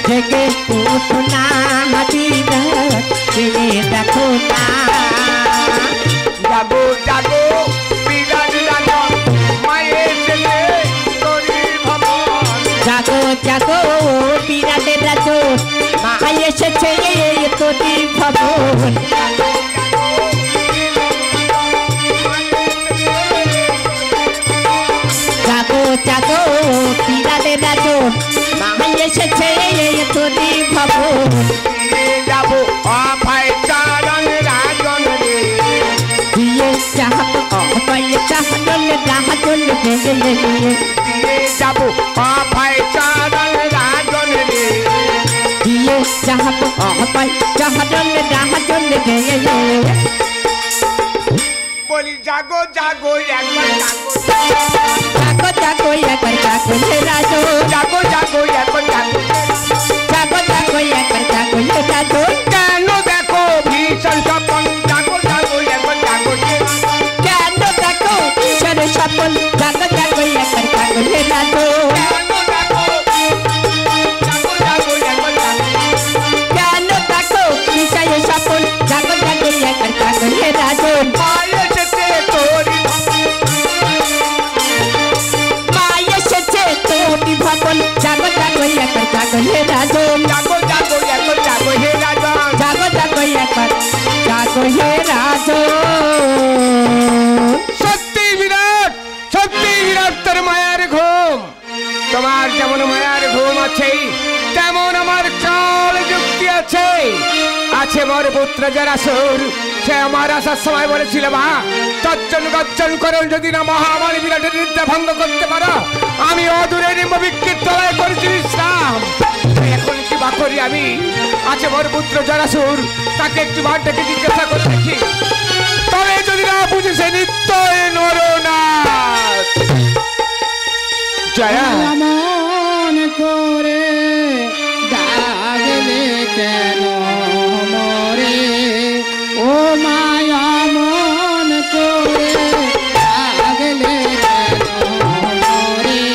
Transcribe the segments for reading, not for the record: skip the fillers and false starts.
জেগে উঠো না বিরাট জেগে দেখো না জাগো জাগো বিরাট রাজন মায়ের ছেলে তোরি ভবন জাগো জাগো বিরাটের রাজন মা এসেছে তোরি ভবন জাগো জাগো বিরাটের রাজন মা এসেছে তোরি ভবন যাবো অভয় চরণ রাজন রে দিয়ে যাবো অভয় চরণ রাজন দিয়ে যাবো অভয় চরণ রাজন রে দিয়ে যাবো অভয় চরণ রাজন বলি জাগো জাগো একবার জাগো জাগো জাগো একবার জাগো রাজো জাগো জাগো একবার জাগো জাগো জাগো একবার জাগো রাজো কেন দেখো ভীষণ স্বপন জাগো জাগো একবার জাগো কেন দেখো ঈশ্বর স্বপন জাগো জাগো একবার জাগো রাজো কেন দেখো জাগো জাগো একবার জাগো কেন দেখো ঈশ্বর স্বপন জাগো জাগো একবার জাগো রাজো মায়ের যেতে তোরি মা এসেছে তোরি ভবন জাগো জাগো একবার জাগো রাজো জাগো জাগো একবার জাগো হে রাজন জাগো জাগো একবার জাগো রাজো সত্যি বিরাট তোর মায়ার ঘুম তোমার যেমন মায়ার ঘুম আছে তেমন আমার কাল যুক্তি আছে আছে মোর পুত্র জরাসুর সে আমার আসার সময় বলেছিল মা তর্জন গর্জন করো যদি না মহামারী বিরাটের নিদ্রা ভঙ্গ করতে পারো আমি অদূরে নিম্ব বিক্ষিত তলায় করেছি বিশ্রাম এখন কি বা করি আমি আছে মোর পুত্র জরাসুর তাকে একটু বার ডেকে জিজ্ঞাসা করে দেখি তবে যদি না বুঝে সে নিত্যই নরনাথ জয়া মন করে ডাকলে কেন মরে ও মায়া মন করে ডাকলে কেন মরে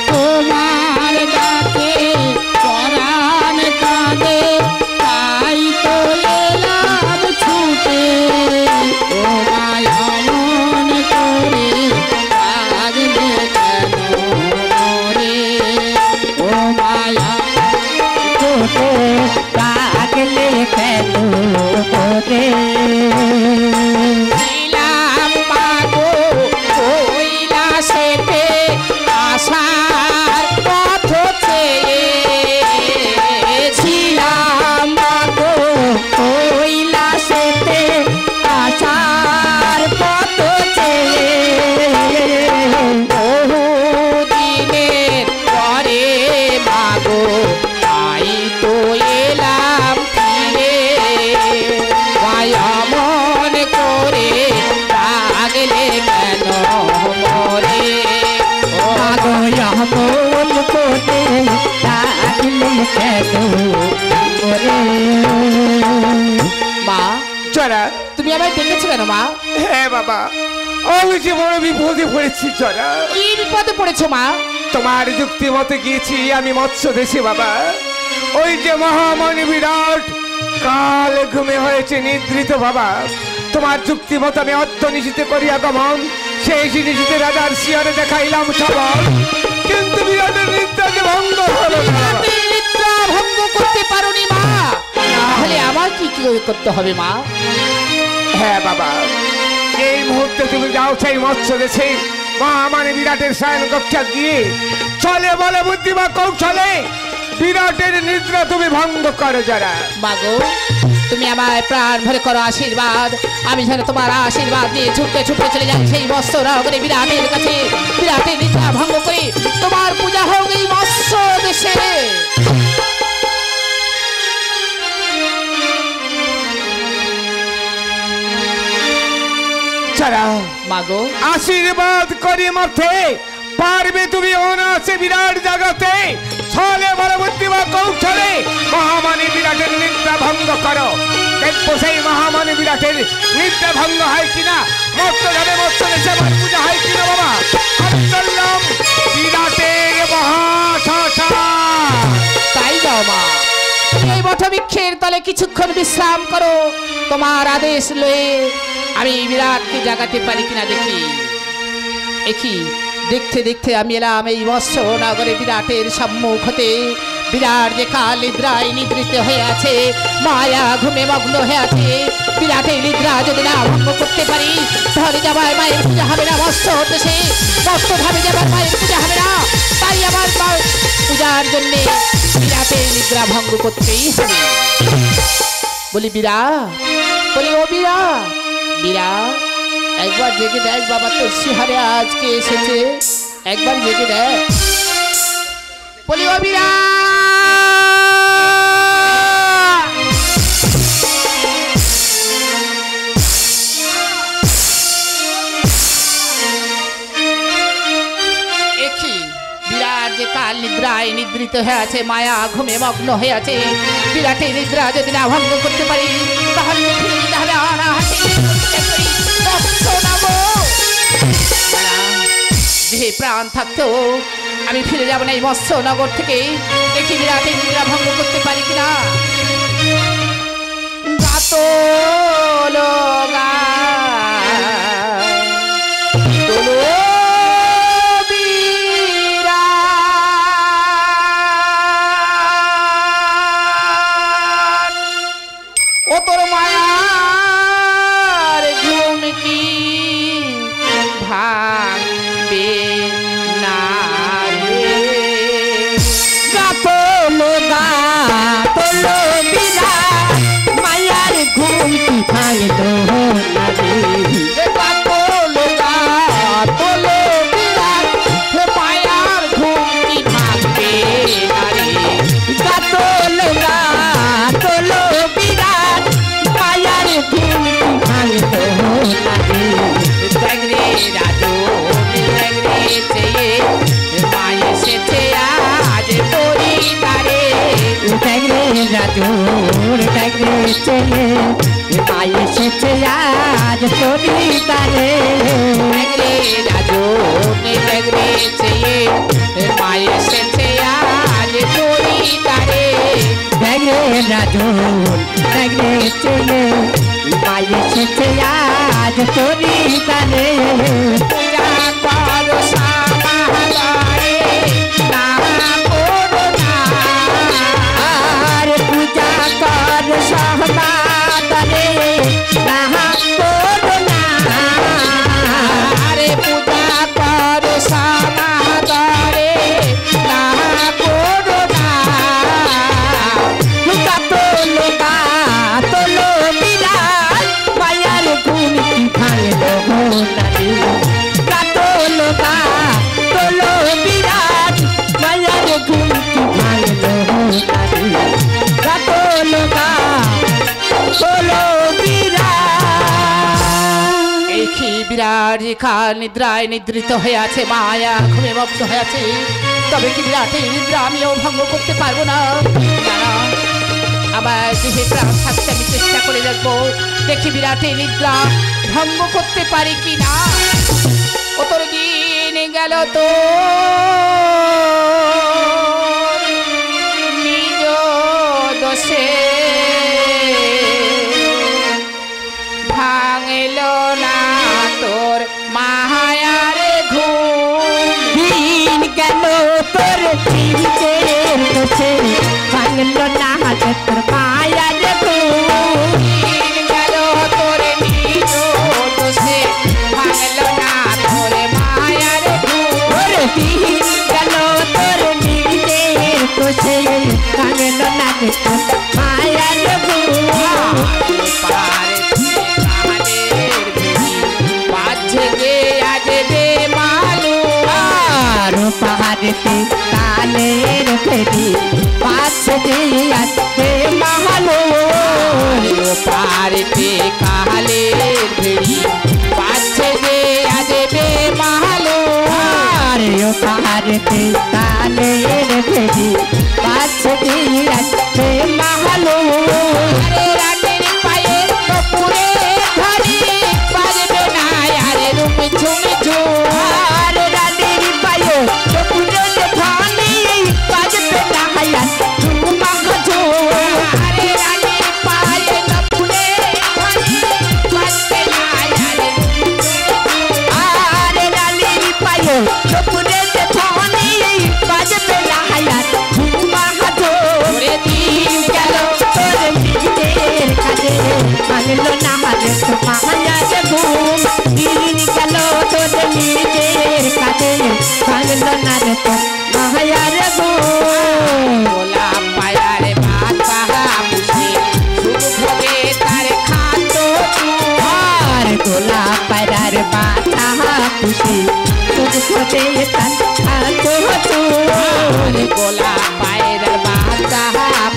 তোমার ডাকে পরাণ কাঁদে তাই তো এলাম ছুটে ও মায়া মন করে ডাকলে কেন মরে ও মায়া ছুটে ডাকলে কেন মরে ছিলাম মাগো কৈলাসেতে আশার পথ চেয়ে ছিলাম মাগো কৈলাসেতে আশার পথ চেয়ে বহু দিনের পরে মাগো তাই তো এলাম ফিরে মায়া মন করে ডাকলে কেন মরে মাগো মন করে ডাকলে কেন মরে মা জরা তুমি আমায় ডেকেছো কেন মা হ্যাঁ বাবা আমি যে বড় বিপদে পড়েছি জরা কি বিপদে পড়েছো মা তোমার যুক্তি মতে গিয়েছি আমি মৎস্য দেশে বাবা ওই যে মহামণি বিরাট কাল ঘুমে হয়েছে নিদ্রিত বাবা তোমার যুক্তি মতো আমি অর্থনিশীতে করিয়া গমন সেই জিনিসিতে রাজার শিয়রে দেখাইলাম সবল কিন্তু বিরাটের নিদ্রা যে ভঙ্গ হলো না বাবা। নিদ্রা ভঙ্গ করতে পারোনি মা তাহলে আমার কি কি করতে হবে মা হ্যাঁ বাবা এই মুহূর্তে তুমি যাও সেই মৎস্য দেশে মহামানী বিরাটের শয়ন কক্ষা গিয়ে চলে বলে বুদ্ধি বা কৌশলে বিরাটের নিদ্রা তুমি ভঙ্গ করো যারা মাগো তুমি আমায় প্রাণ ভরে করো আশীর্বাদ আমি যেন তোমার আশীর্বাদ নিয়ে ছুটতে ছুটতে চলে যাই সেই মৎস্য নগরে বিরাটের কাছে বিরাটের নিদ্রা ভঙ্গ করে তোমার পূজা হোক এই মৎস্য দেশে যারা মাগো আশীর্বাদ করি মাথে পারবে তুমি অনাসে বিরাট জগতে ছলে বড় বুদ্ধি বা কৌশলে মহামানী বিরাটের নিদ্রা ভঙ্গ করো দেখবো সেই মহামানী বিরাটের নিদ্রা ভঙ্গ হয় কিনা মত্ত যাবে মত্ত দেশে আমার পূজা হয় কিনা বাবা আমি চললাম বিরাটের মহাশ্মশান বটবৃক্ষের তলে কিছুক্ষণ বিশ্রাম করো। তোমার আদেশ লয়ে আমি বিরাটকে জাগাতে পারি কিনা দেখি। একই দেখতে দেখতে আমি এলাম এই মৎস্য নগরে বিরাটের সম্মুখ হতে। বিরাট যে কাল নিদ্রায় নিদ্রিত হয়ে আছে, মায়া ঘুমে মগ্ন হয়ে আছে। বিরাটের নিদ্রা যদি না ভঙ্গ করতে পারি তাহলে যাবার মায়ের পূজা হবে না। মৎস্য দেশে মৎস্যভাবে যাবার মায়ের পূজা হবে না। তাই আমার পূজার জন্যে বিরাটের নিদ্রা ভঙ্গ করতেই হবে। বলি বিরাট, বলি ও বিরাট, বিরাট একবার জেগে দেখ বাবা, তোর শিহারে আজকে এসেছে, একবার জেগে দেখ। বলি ও বিরাট, একই বিরাট যে কাল নিদ্রায় নিদ্রিত হয়ে আছে, মায়া ঘুমে মগ্ন হয়ে আছে। বিরাটের নিদ্রা যদি না ভঙ্গ করতে পারি তাহলে ফিরে যেতে হবে অনাহাসে। দেহে প্রাণ থাকতো আমি ফিরে যাব না এই মৎস্য নগর থেকে। দেখি বিরাটের নিদ্রা ভঙ্গ করতে পারি কিনা। ও তোর মায়ার ঘুম কি ভাঙবে না রে। মায়ার ঘুম কি ভাঙলো না রে। মায়ার ঘুম কি ভাঙবে না রে। মায়ার ঘুম কি ভাঙলো না রে। জাগরে রাজু জাগরে চেয়ে মাই এসেছে আজ তোরি তারে। জাগরে রাজু জাগরে চেয়ে মাই এসেছে আজ তোরি তারে। জাগরে রাজু জাগরে চেয়ে মাই এসেছে আজ তোরি তারে। জাগরে রাজু জাগরে চেয়ে মাই এসেছে আজ তোরি তারে। পূজা করো সামাগারে না করো না। আর পূজা কর সহবাদরে না করো না। আরে পূজা করো সামাগারে না করো না। তোলো বিরাট মায়ার ঘুম কি ভাঙলো না রে। তোলো বিরাট মায়ার ঘুম কি ভাঙলো না রে। তোলো বিরাট। এই বিরাট কাল নিদ্রায় নিদ্রিত হয়ে আছে, মায়া ঘুমে মগ্ন হয়ে আছে। তবে কি বিরাটের নিদ্রা আমিও ভঙ্গ করতে পারবো না। আবার দেহে প্রাণ থাকতে আমি চেষ্টা করে রাখবো, দেখি বিরাটের নিদ্রা ভঙ্গ করতে পারি কি না। ও তোর দিন গেল তো নিজ দোষে ভাঙল না তোর মায়ার ঘুম। দিন গেল তোর চিনতে বসে ভাঙলো না তোর মায়ার ঘুম। দিন গেল তোর নিজ দোষে ভাঙল না তোর মায়ার ঘুম। ওরে দিন গেল তোর নিজে বসে ভাঙলো না তোর মায়ার ঘুম। পাহাড়েতে কালের ফেরি পাচ্ছে আসবে মাহালো। পাহাড়েতে কালের ফেরি পাচ্ছে যে আসবে মাহালো। পাহাড়েতে কালের ফেরি পাচ্ছে আসবে মাহালো। রাতের পায়ে পুরে ধরি পারবে না আরে রূপ ঝুমে ঝুম। রাতের পায়ে পুরে ধরি পারবে না ঝুমা ঝুম।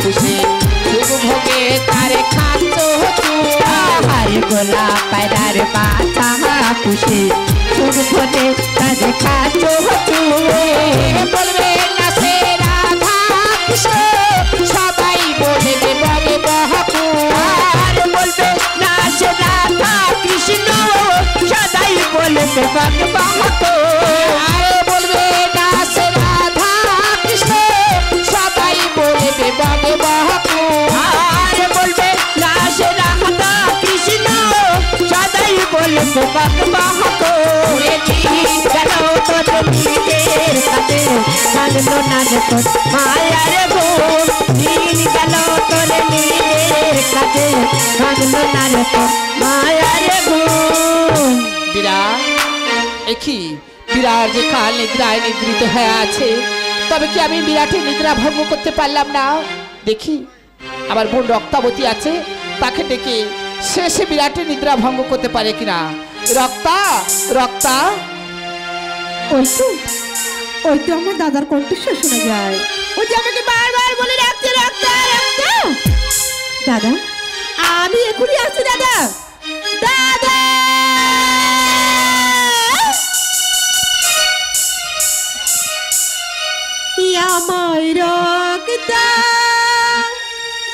খুশি সুখ ভোগে তারে খাচ্ছ আহারে গোলা পায়রার মাথা খুশি সুখ ভোগে তারে খাচ্ছ বলবে না সে রাধা কৃষ্ণ সবাই বলবে বলে বহকু আর বলবে না সে রাধা কৃষ্ণ সদাই বলবে ভগবান আরে বলবে না সে রাধা কৃষ্ণ সবাই বলবে বলে বহকু আর বলবে না সে রাধা কৃষ্ণ সদাই বলবে ভগবান গেল তোর নিজের কাছে ভাঙলো না যখন মায়ার ঘুম দিন গেল তোর নিজের কাছে ভাঙলো না যখন মায়ার ঘুম বিরাট একই বিরাট যে কাল নিদ্রায় নিদ্রিত হয়ে আছে তবে কি আমি বিরাটের নিদ্রা ভঙ্গ করতে পারলাম না দেখি আমার বোন রক্তাবতী আছে তাকে ডেকে শেষে বিরাটের নিদ্রা ভঙ্গ করতে পারে কিনা রক্তা রক্তা ওই তো আমার দাদার কণ্ঠস্বর শোনা যায় ওই যে আমাকে বারবার বলে রাখছে রাখতে রাখতে দাদা আমি এখনই আসছি দাদা দাদা আমায় রাখতা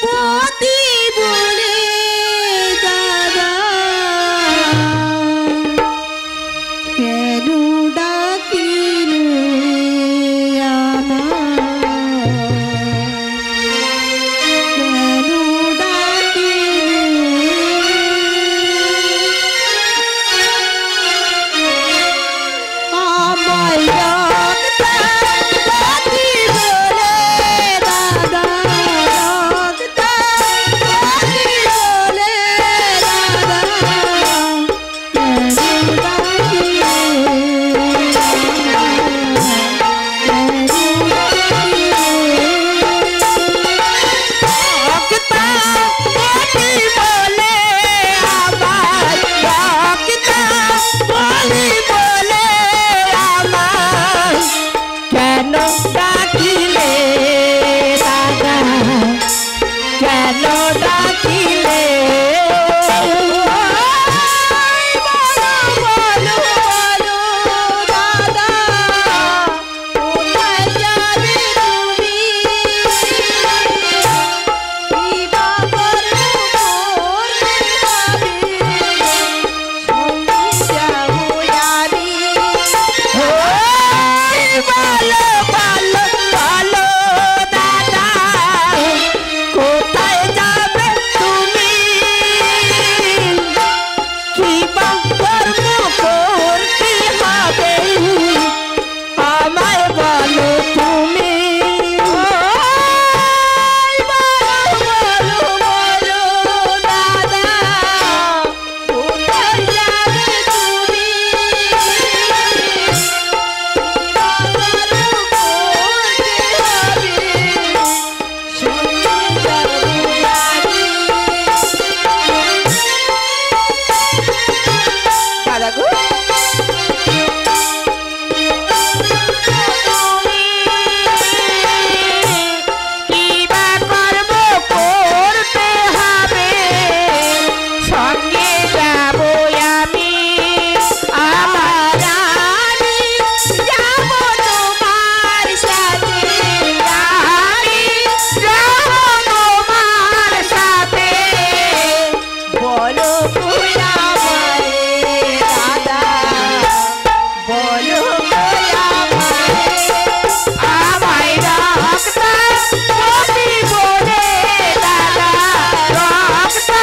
পতি বলে দাদা কেন ডাকিলে কেন আমায় রাখতা পতি বলে দাদা রাখতা পতি বলে দাদা কেন ডাকিলে দাদা কেন ডাকিলে বলো বলো দাদা কোথায় যাবে তুমি কি বাবার করতে যাবে সঙ্গে যাবো আমি ভালো ভালো ভালো দাদা কোথায় যাবে তুমি কি বা কর্ম করতে হবে আমায় বলো তুমি বলো বলো দাদা কোথায় যাবে তুমি দাদা গো কি বা কর্ম করতে হবে সঙ্গে যাব আমি আমার আমি যাব তোমার সাথে আমি যাব তোমার সাথে বলো পুরা দাদা বলো আমায় রাখতা পতি বলে দাদা রাখতা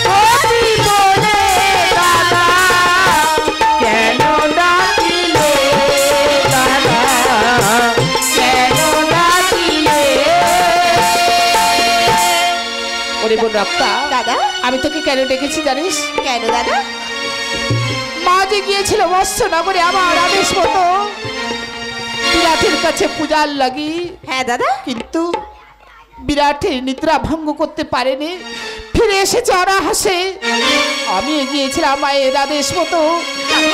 পতি বলে দাদা কেন ডাকিলে দাদা কেন ডাকিলে ওরে বোন রক্তা দাদা আমি তোকে কেন ডেকেছি জানিস কেন দাদা মা যে গিয়েছিল মৎস্য নগরে আমার আদেশ মতো বিরাটের কাছে পূজার লাগি হ্যাঁ দাদা কিন্তু বিরাটের নিদ্রা ভঙ্গ করতে পারেনি ফিরে এসেছে অনাহাসে আমি এগিয়েছিলাম মায়ের আদেশ মতো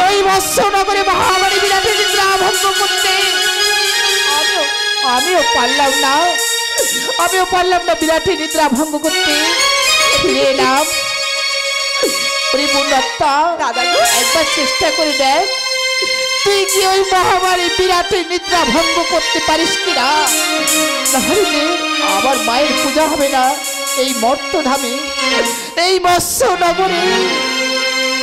ওই মৎস্য নগরে মহামারী বিরাটের নিদ্রা ভঙ্গ করতে আমিও পারলাম না আমিও পারলাম না বিরাটের নিদ্রা ভঙ্গ করতে। ফিরে এলাম। ওরে বন্ধুত্বা, দাদা গো, একবার চেষ্টা করে দেখ তুই কি ওই মহামারী বিরাটের নিদ্রা ভঙ্গ করতে পারিস কিনা। নাহলে যে আমার মায়ের পূজা হবে না এই মর্তধামে, এই মৎস্য নগরে।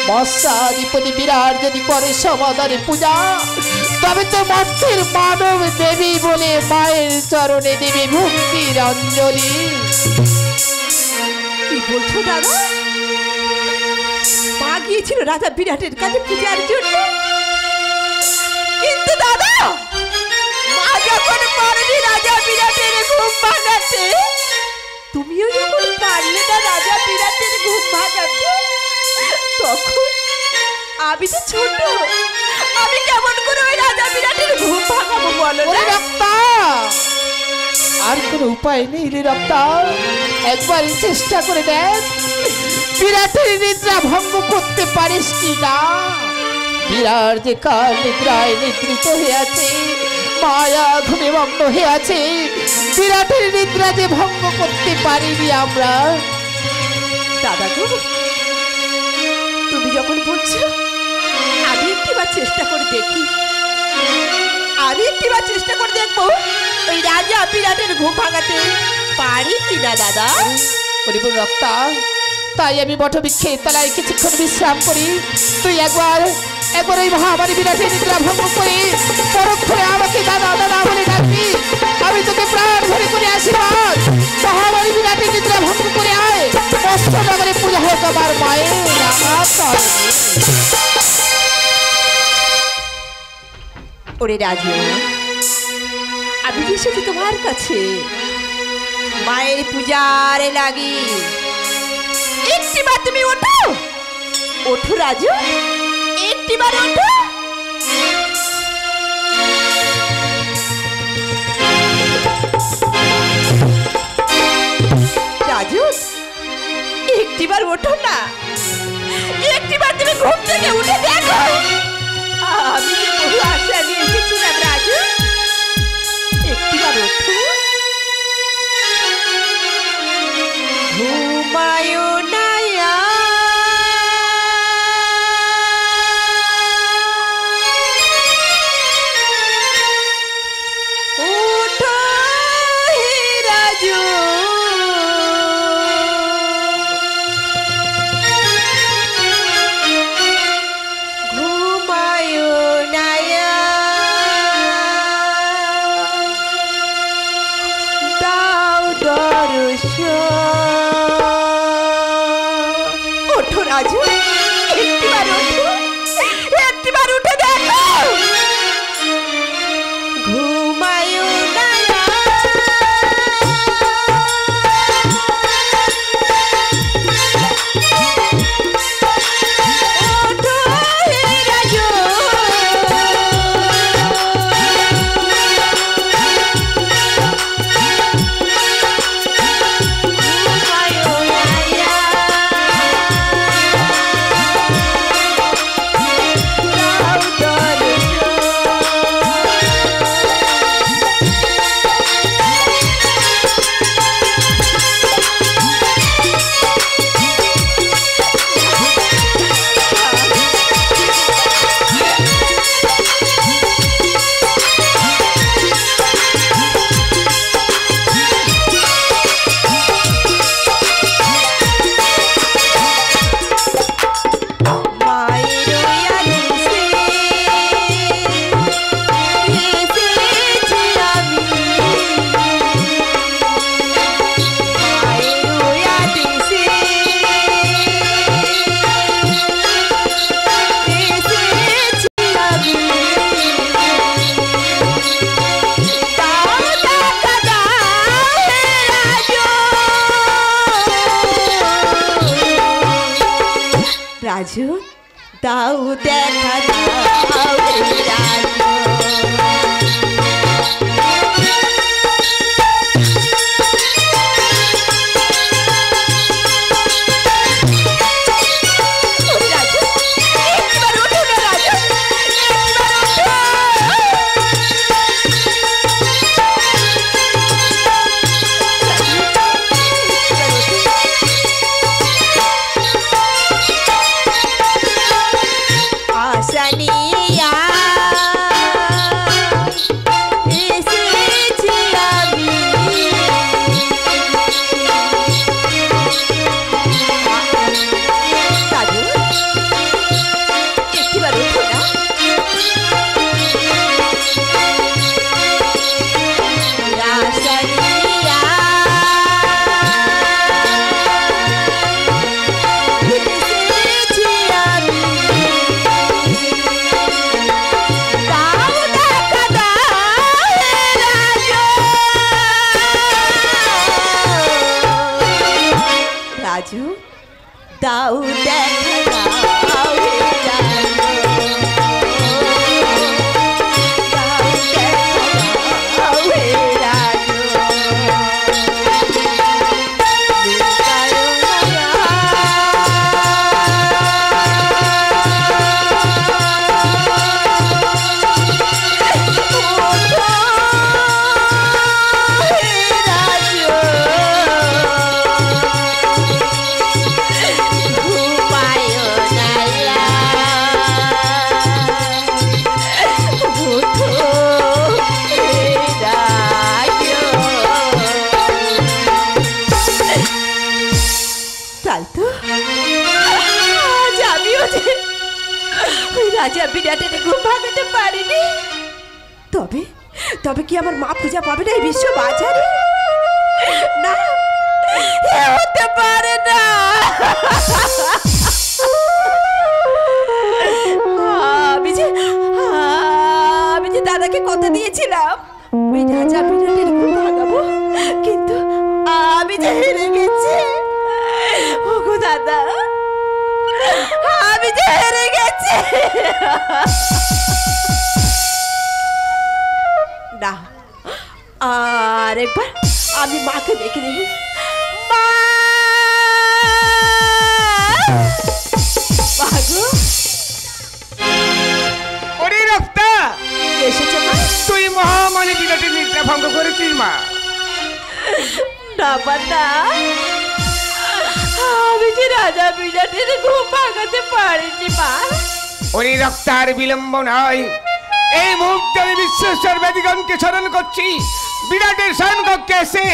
মৎস্যাধিপতি বিরাট যদি করে সমাদরে পূজা, তবে তো মর্তের মানব দেবী বলে মায়ের চরণে দেবী ভক্তির অঞ্জলি। কি বলছো দাদা? মা গিয়েছিল রাজা বিরাটের কাছে পূজার জন্য, কিন্তু দাদা মা যখন পারলি রাজা বিরাটের ঘুম ভাঙাতে, তুমিও যখন পারলে না রাজা বিরাটের ঘুম ভাঙাতে, তখন আমি তো ছোট, আমি কেমন করে ওই রাজা বিরাটের ঘুম ভাঙাবো বলো ওরে না? রক্তা, আর কোনো উপায় নেই রে রক্তা, একবার চেষ্টা করে দেখ বিরাটের নিদ্রা ভঙ্গ করতে পারিস কি না। বিরাট যে কাল নিদ্রায় নিদ্রিত হয়ে আছে, মায়া ঘুমে মগ্ন হয়ে আছে, বিরাটের নিদ্রা যে ভঙ্গ করতে পারিনি আমরা। দাদা গো, তুমি যখন বলছো আমি একটিবার চেষ্টা করে দেখি, আমি একটিবার চেষ্টা করে দেখবো ওই রাজা বিরাটের ঘুম ভাঙাতে পারি কিনা দাদা। পরিপূর্ণ রক্তা, তাই আমি বটবৃক্ষের তলায় কিছুক্ষণ বিশ্রাম করি। তুই একবার ওই মহামারী বিরাটের নিদ্রা ভঙ্গ করে পরক্ষণে আমাকে দাদা দাদা বলে ডাকবি। আমি তোকে প্রাণ ভরে করে আশীর্বাদ। মহামারী বিরাটের নিদ্রা ভঙ্গ করে আয়, মৎস্য নগরে পূজা হোক আমার মায়ের। ওরে রাজু, আমি এসেছি তোমার কাছে মায়ের পূজার লাগি। একটিবার তুমি ওঠো, ওঠো রাজু, একটিবার ওঠো। রাজু, একটিবার ওঠো না, একটিবার তুমি ঘুম থেকে উঠে দেখো। আমি যে বহু আশা নিয়ে এসেছিলাম রাজু, একটিবার ওঠো। ঘুমায়ো না ওঠো হে রাজু, ঘুমায়ো না দাও দর্শন। ওঠো রাজু, একটিবার ওঠো, একটিবার উঠে দেখো। ঘুমায়ো না ওঠো হে রাজু, ঘুমায়ো না দাও রাজু, দাও দেখা দাও রাজু। রাজু, একবার ওঠো না রাজু, একবার ওঠো। রাজু দাও দেখা দাও হে রাজু দাও দেখা দাও হে রাজু রাজা বিরাটের ঘুম ভাঙাতে পারিনি। তবে তবে কি আমার মা পূজা পাবে না এই বিশ্ব বাজারে? না, এ হতে পারে না। আমি যে দাদাকে কথা দিয়েছিলাম ওই রাজা বিরাটের ঘুম ভাঙাবো, কিন্তু আমি যে হেরে গেছি। ওগো দাদা, আমি যে হেরে গেছি। না, আরেকবার আমি মাকে দেখে নিই। মা, গো ওরে রক্তা, এসেছে মা? তুই মহামানী বিরাটের নিদ্রা ভঙ্গ করেছিস মা। না মা, না, আমি যে রাজা বিরাটের ঘুম ভাঙাতে পারিনি মা। ওরে রক্তার বিলম্ব নয়, এই মুহূর্তে আমি বিশ্বেশ্বর বেদিগণকে স্মরণ করছি। বিরাটের শয়নকক্ষে এসে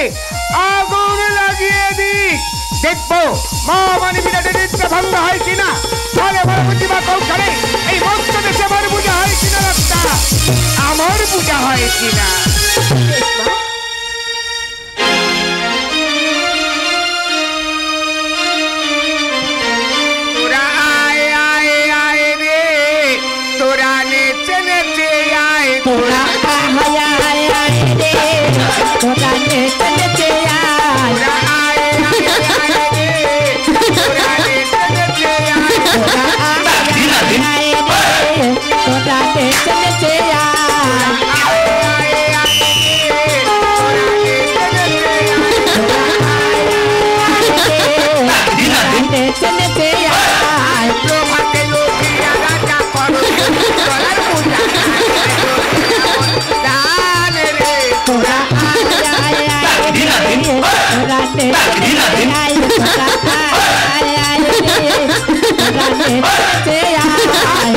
আগুন লাগিয়ে দিক, দেখবো মহামানী বিরাটের নিদ্রা ভঙ্গ হয় কিনা। ফলে বড় প্রতিভা কৌশলে এই মস্ত দেশে আমার পূজা হয় কিনা। রক্তা, আমার পূজা হয় কিনা। তোরা আয় আয় আয় রে, তোরা নেচে নেচে আয়। তোরা আয় আয় আয় রে, তোরা নেচে নেচে আয়। তোরা আয় আয় আয় রে, তোরা নেচে নেচে আয়। তোরা আয় আয় রে, তোরা নেচে নেচে আয়। আয় আয় আয় রে, তোরা নেচে নেচে আয়। তোরা নেচে নেচে আয়। প্রভাতে লোকিয়া রাজা করো তোরার পূজা দান রে। তোরা আয় আয় আয় রে, তোরা নেচে নেচে আয়। তোরা আয় আয় রে, তোরা নেচে নেচে আয়।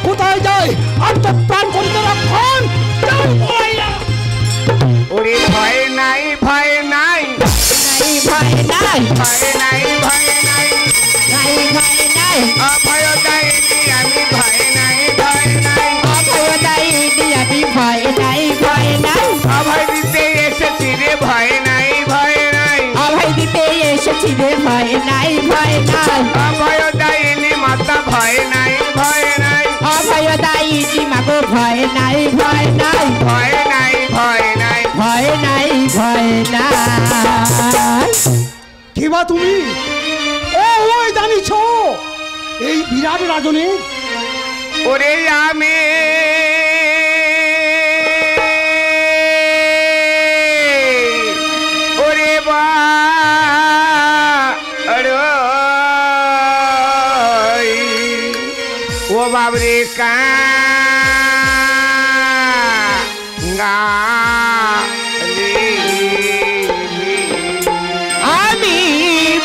কোথায় যায় আর তো প্রাণ করতে রাখুন। ওরে ভয় নাই, ভয় নাই, ভয় নাই, ভয় নাই, ভয় নাই, নাই ভয় নাই, অভয় দায়নি আমি ভয় নাই, ভয় নাই, অভয় দায়নি আমি ভয় নাই, ভয় নাই, অভয় দিতে এসেছি রে ভয় নাই, ভয় নাই, অভয় দিতে এসেছি রে ভয় নাই, ভয় নাই, অভয় দায়নি মাতা ভয় নাই, ভয় নাই, অভয় দায়নি মাগো ভয় নাই, ভয় নাই, ভয় নাই, ভয় নাই, ভয় নাই, ভয় নাই। কি বা তুমি? ও ওই জানিছ এই বিরাট রাজনে ওরে আমি আমি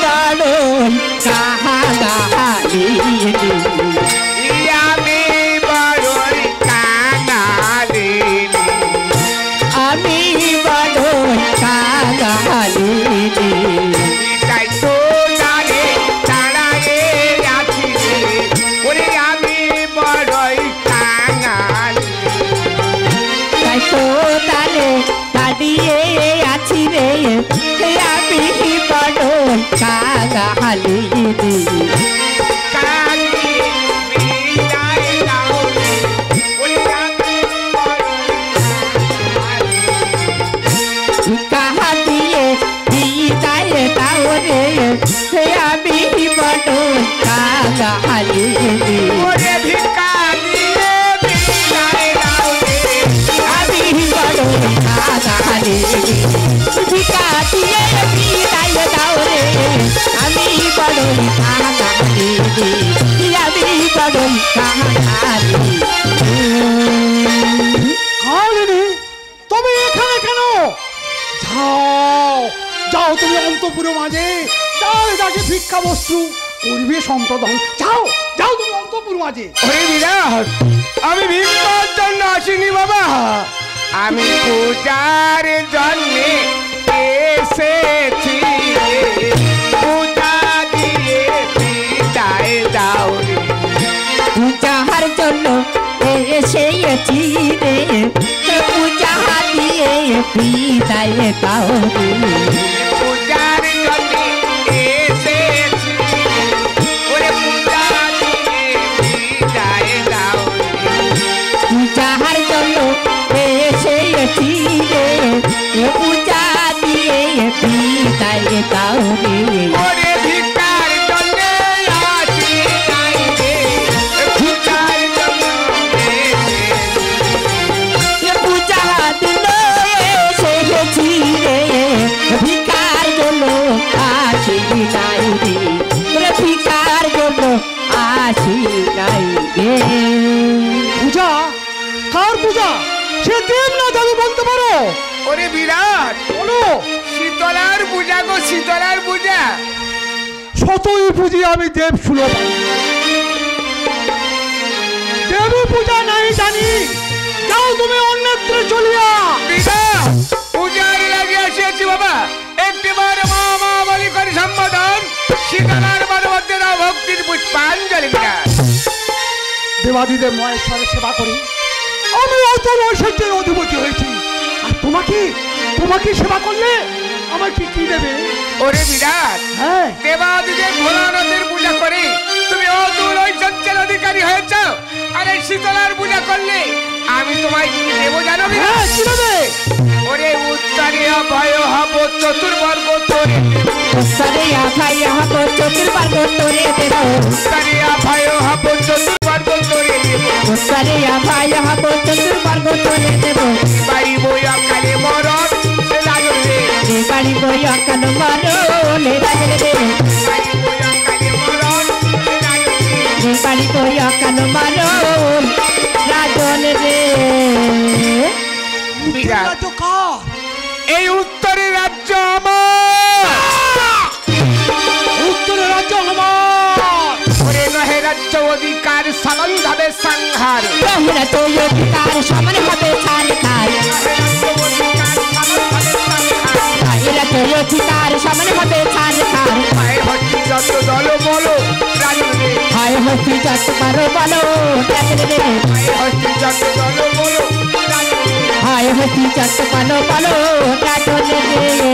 বড়ই কাঙালি আমি বড়ই কাঙালি আমি বড়ই কাঙালি তাই তো জানে তাড়ারে আছি রে ওরে আমি বড়ই কাঙালি তাই তো তালে দাঁড়িয়ে আছি রে আমি বড়ই কাঙালি কাঙালি বিদায় দাও রে ওরে আমি বড়ই কাহা দিয়ে বিদায় দাও রে আমি বড়ই কাঙালি ওরে ভিক্ষা দিয়ে বিদায় দাও রে আমি বড়ই কাঙালি ভিকা দিয়ে বিদায় দাও রে আমি বড়ই কাঙালি আমি বড়ই কাঙালি কালিনী তুমি এখানে কেন? যাও যাও তুমি অন্তপুরের মাঝে যাও, যাকে ভিক্ষা বস্তু করবে সম্প্রদান। যাও যাও তুমি অন্তপুর মাঝে। ওরে বিরাট আমি ভিক্ষার জন্য আসিনি বাবা, আমি পূজার জন্য এসেছি পূজা দিয়ে বিদায় দাও রে পূজার জন্য এসেছি রে পূজা দিয়ে বিদায় দাও রে পূজার জন্য এসেছি ওরে পূজা দিয়ে বিদায় দাও রে পূজার জন্য এসেছি রে পূজা দিয়ে বিদায় দাও রে ওরে ভিক্ষার জন্য আসি নাই রে ভিক্ষার জন্য পূজা দিল এসেছি রে ভিকার জন্য আসি নাই রে ভিকার জন্য আসি নাই রে পূজা কার পূজা? সে দেব না দাদু বলতে পারো? ওরে বিরাট বলো। শীতলার পূজা গো শীতলার পূজা শতই পুজি আমি দেব সুলভ, দেবী পূজা নাই জানি। যাও তুমি অন্যত্র চলিয়া। বিরাট পূজার লাগে এসেছি বাবা, একটিবার মা মা বলি করে সম্বোধন শীতলার মধ্যে দাও ভক্তির পুষ্পাঞ্জলি বিরাট দেবাদিদেব মহেশ্বরের সেবা করি আমি অত ঐশ্বর্যের অধিপতি হয়েছি, আর তোমাকে তোমাকে সেবা করলে আমার কি কি দেবে? ওরে বিরাট হ্যাঁ দেবাদিদেব ভোলানাথের পূজা করে তুমি অতুল ঐশ্বর্যের অধিকারী হয়েছ, আর এই শীতলার পূজা করলে আমি তোমায় কি দেব জানো বিরাট? হ্যাঁ কি দেবে? ওরে উত্তরীয় ভয় হব চতুর্বর্গ তোরে সরে ভাই হব চতুর্বর্গ তোরে দেব উত্তরীয় ভয় হব চতুর্বর্গ তোরে দেব সরে ভাই হব চতুর্বর্গ তোরে দেব বাড়ি বই অকালে মরণ লাগবে বাড়ি বই অকাল মরণে রাজলে রে বাড়ি বই অকালে মরণ লাগবে বাড়ি বই অকাল মরণ রাজন রে বিরাট রাজ্য কার? এই উত্তরের রাজ্য আমার উত্তরের রাজ্য আমার। ওরে নহে রাজ্য অধিকার সমান ভাবে সংহার রহিরা তো অধিকার সমান হবে ছাড় খাই রহিরা তো অধিকার সমান হবে ছাড় খাই মায়ের ভক্তি যত দল বলো রাজনে হয় হস্তি যত পারো বলো রাজলে রে মায়ের ভক্তি যত দল বলো রাজনে হয় হস্তি যত পারো বলো রাজলে রে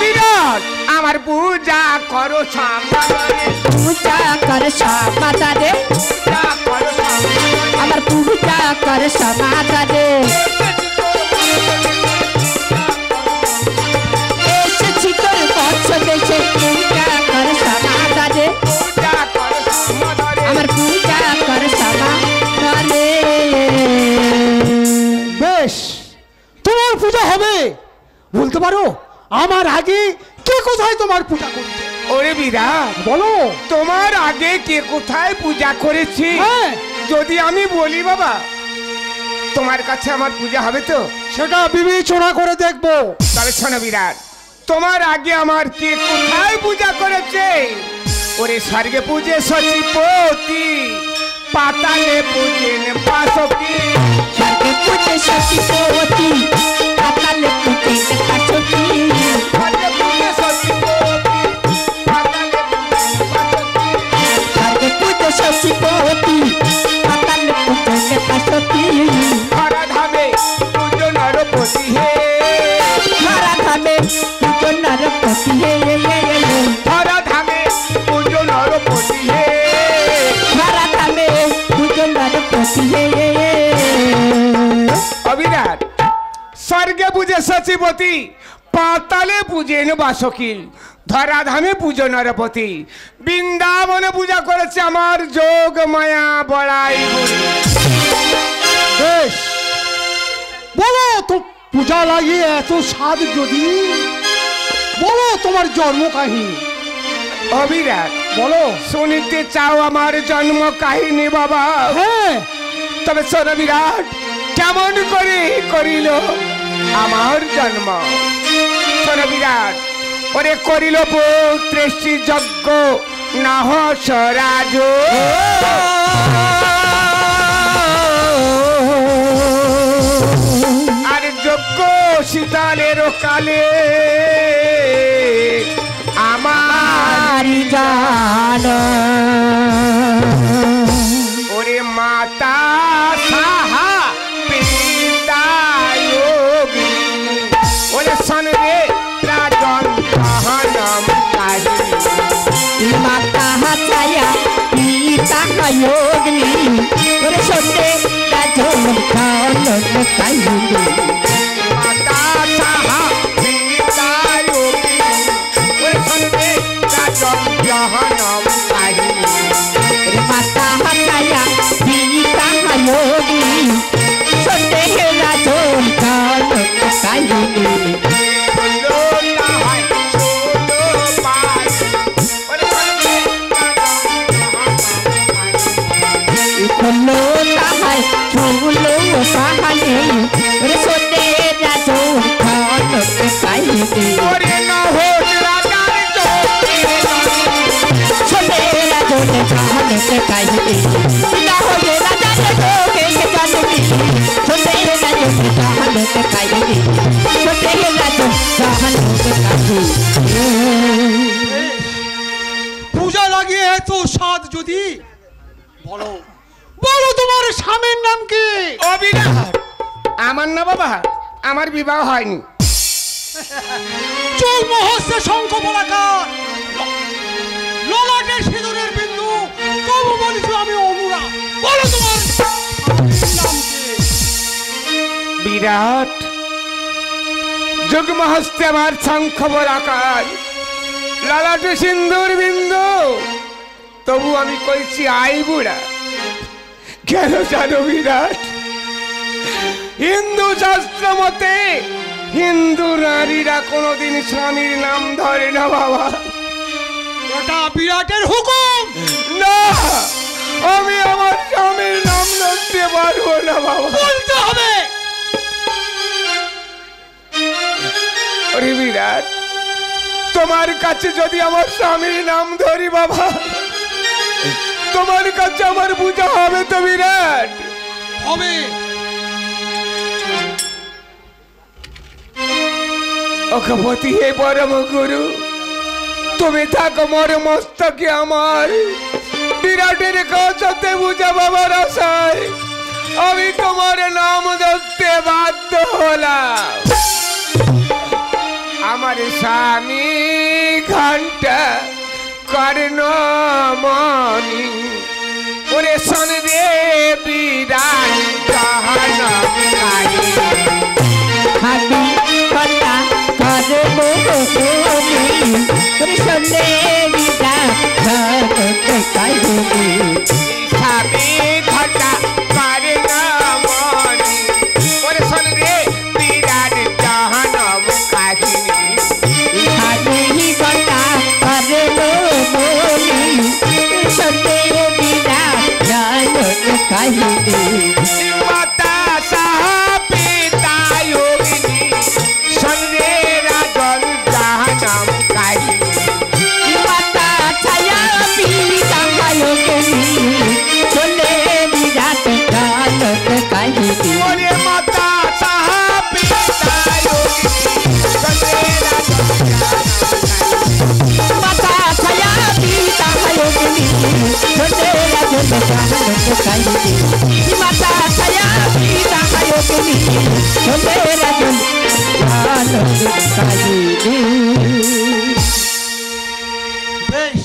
বিরাট আমার পূজা করো সম্মানে পূজা কর সমাদা রে পূজা করো সম্মানে আমার পূজা কর সমাদা রে এসেছি তোর পক্ষ দেশে পূজা কর সমাদা রে পূজা করো সম্মানে আমার পূজা কর সমাদা রে বেশ তোমার পূজা হবে। বলতে পারো আমার আগে কে কোথায় তোমার পূজা করছে? ওরে বিরাট বলো। তোমার আগে কে কোথায় পূজা করেছি হ্যাঁ যদি আমি বলি বাবা তোমার কাছে আমার পূজা হবে তো? সেটা বিবেচনা করে দেখবো। তবে শোনো বিরাট, তোমার আগে আমার কে কোথায় পূজা করেছে? ওরে স্বর্গে পূজে সচিপতি, পাতালে পূজেন বাসকি। স্বর্গে পূজে সচিপতি, পাতালে পূজে বাসকি। স্বর্গে পূজে সচিপতি, পাতালে পূজেন বাসকি। স্বর্গে পূজে সচিপতি, পাতালে পূজে বাসকি। ধরা ধামে পূজো নরপতি হে, ধরা ধামে পূজো নরপতি হে। ধরা ধামে পূজো নরপতি হে। ধরা ধামে পূজো নরপতি হে। অবিরাট, স্বর্গে পূজে সচিপতি, পাতালে পূজেন বাসকি। ধরাধামে পূজো নরপতি, বৃন্দাবনে পূজা করেছে আমার যোগ মায়া বড়াই বুড়ি। বেশ, বলো তো পূজা লাগিয়ে এত স্বাদ যদি, বলো তোমার জন্ম কাহিনী। অবিরাট, বলো। শুনিতে চাও আমার জন্ম কাহিনী বাবা? হ্যাঁ, তবে শোনো বিরাট, কেমন করে করিল আমার জন্ম। শোনো বিরাট, ওরে করিল পুত্রেষ্টি যজ্ঞ নাহ স্বরাজ। আর যজ্ঞ শীতালের কালে আমার জান ওরে মাতা সাহা পিতা যোগী। ওরে সনরে রাজন কাহানম কাহিনী। মাতা হাতায়া পিতা যোগিনী। ওরে সন্ধ্যে রাজন কানন কাহিনী। মাতা সাহা পিতা যোগী। ওরে সনরে রাজন কাহানম কাহিনী। মাতা হাতায়া পিতা যোগিনী। সন্ধ্যে রাজন কানন কাহিনী। ষোলো তাহাই ষোলো পাই। ওরে সনরে রাজন কাহানম কাহিনী। খোলো তাহাই ঝুলো পাহাড়ে। ওরে সন্ধ্যে রাজন কানন কাহিনী। ওরে নহর রাজার চোখে সন্ধ্যে রাজন কানন কাহিনী। না হলে রাজার চোখে জানবি। সন্ধ্যে রাজন কানন কাহিনী। সন্ধ্যে রাজন কানন কাহিনী। পূজা লাগিয়ে এত স্বাদ যদি, বলো বলো তোমার স্বামীর নাম কি? অবিরাট, আমার না বাবা, আমার বিবাহ হয়নি। চোখ মহস্তে শঙ্খ বলাকার, ললাটের সিঁদুরের বিন্দু, তবু বলিস আমি অনুরা। বলো তোমার স্বামীর নাম কি? বিরাট, যুগ্ম হস্তে আমার শঙ্খ বলাকার, ললাটে সিন্দুর বিন্দু, তবু আমি কইছি আই বুড়া। কেন জানো বিরাট? হিন্দু শাস্ত্র মতে হিন্দু নারীরা কোনোদিন স্বামীর নাম ধরে না বাবা। ওটা বিরাটের হুকুম। না, আমি আমার স্বামীর নাম ধরতে পারবো না বাবা। বলতে হবে। ওরে বিরাট, তোমার কাছে যদি আমার স্বামীর নাম ধরি বাবা, তোমার কাছে আমার পূজা হবে তো বিরাট? হবে। অখপতি হে পরম গুরু, তুমি থাকো মোর মস্তকে আমার। বিরাটের কাছে পূজা বাবার আশায় আমি তোমার নাম ধরতে বাধ্য হলাম। আমার স্বামী ঘন্টা কর্ণমণি, ওরে সনরে বিরাট কাহানম কাহিনী। হাবি কন্যা করে মোহনী। ওরে সন্ধ্যে রাজন কাহিনী। স্বামী ঘটা কর্ণমণি, ওরে সনরে বিরাট কাহানম কাহিনী। হাবি কন্যা করে মোহনী। সন্ধ্যে রাজন কাহিনী। ছোটে রাজন আনন্দ কাহিনী। বেশ,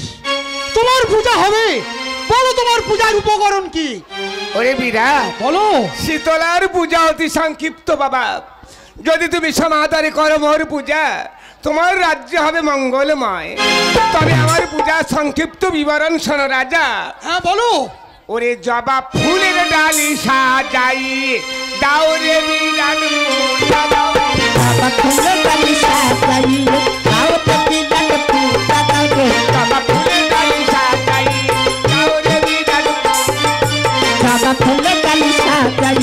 তোমার পূজা হবে, বলো তোমার পূজার উপকরণ কি? ওরে বিরাট, বলো। শীতলার পূজা অতি সংক্ষিপ্ত বাবা। যদি তুমি সমাদরে করো মোর পূজা, তোমার রাজ্য হবে মঙ্গলময়। তবে আমার পূজা সংক্ষিপ্ত বিবরণ শোনো রাজা। হ্যাঁ বলো। ওরে জবা ফুলের ডালি সাজাই দাও রে বিরাট পূজা দাও। বাবা খুলে কালি সাজাই দাও রে বিরাট পূজা দাও রে। জবা ফুলের ডালি সাজাই দাও রে বিরাট বাবা খুলে কালি সাজাই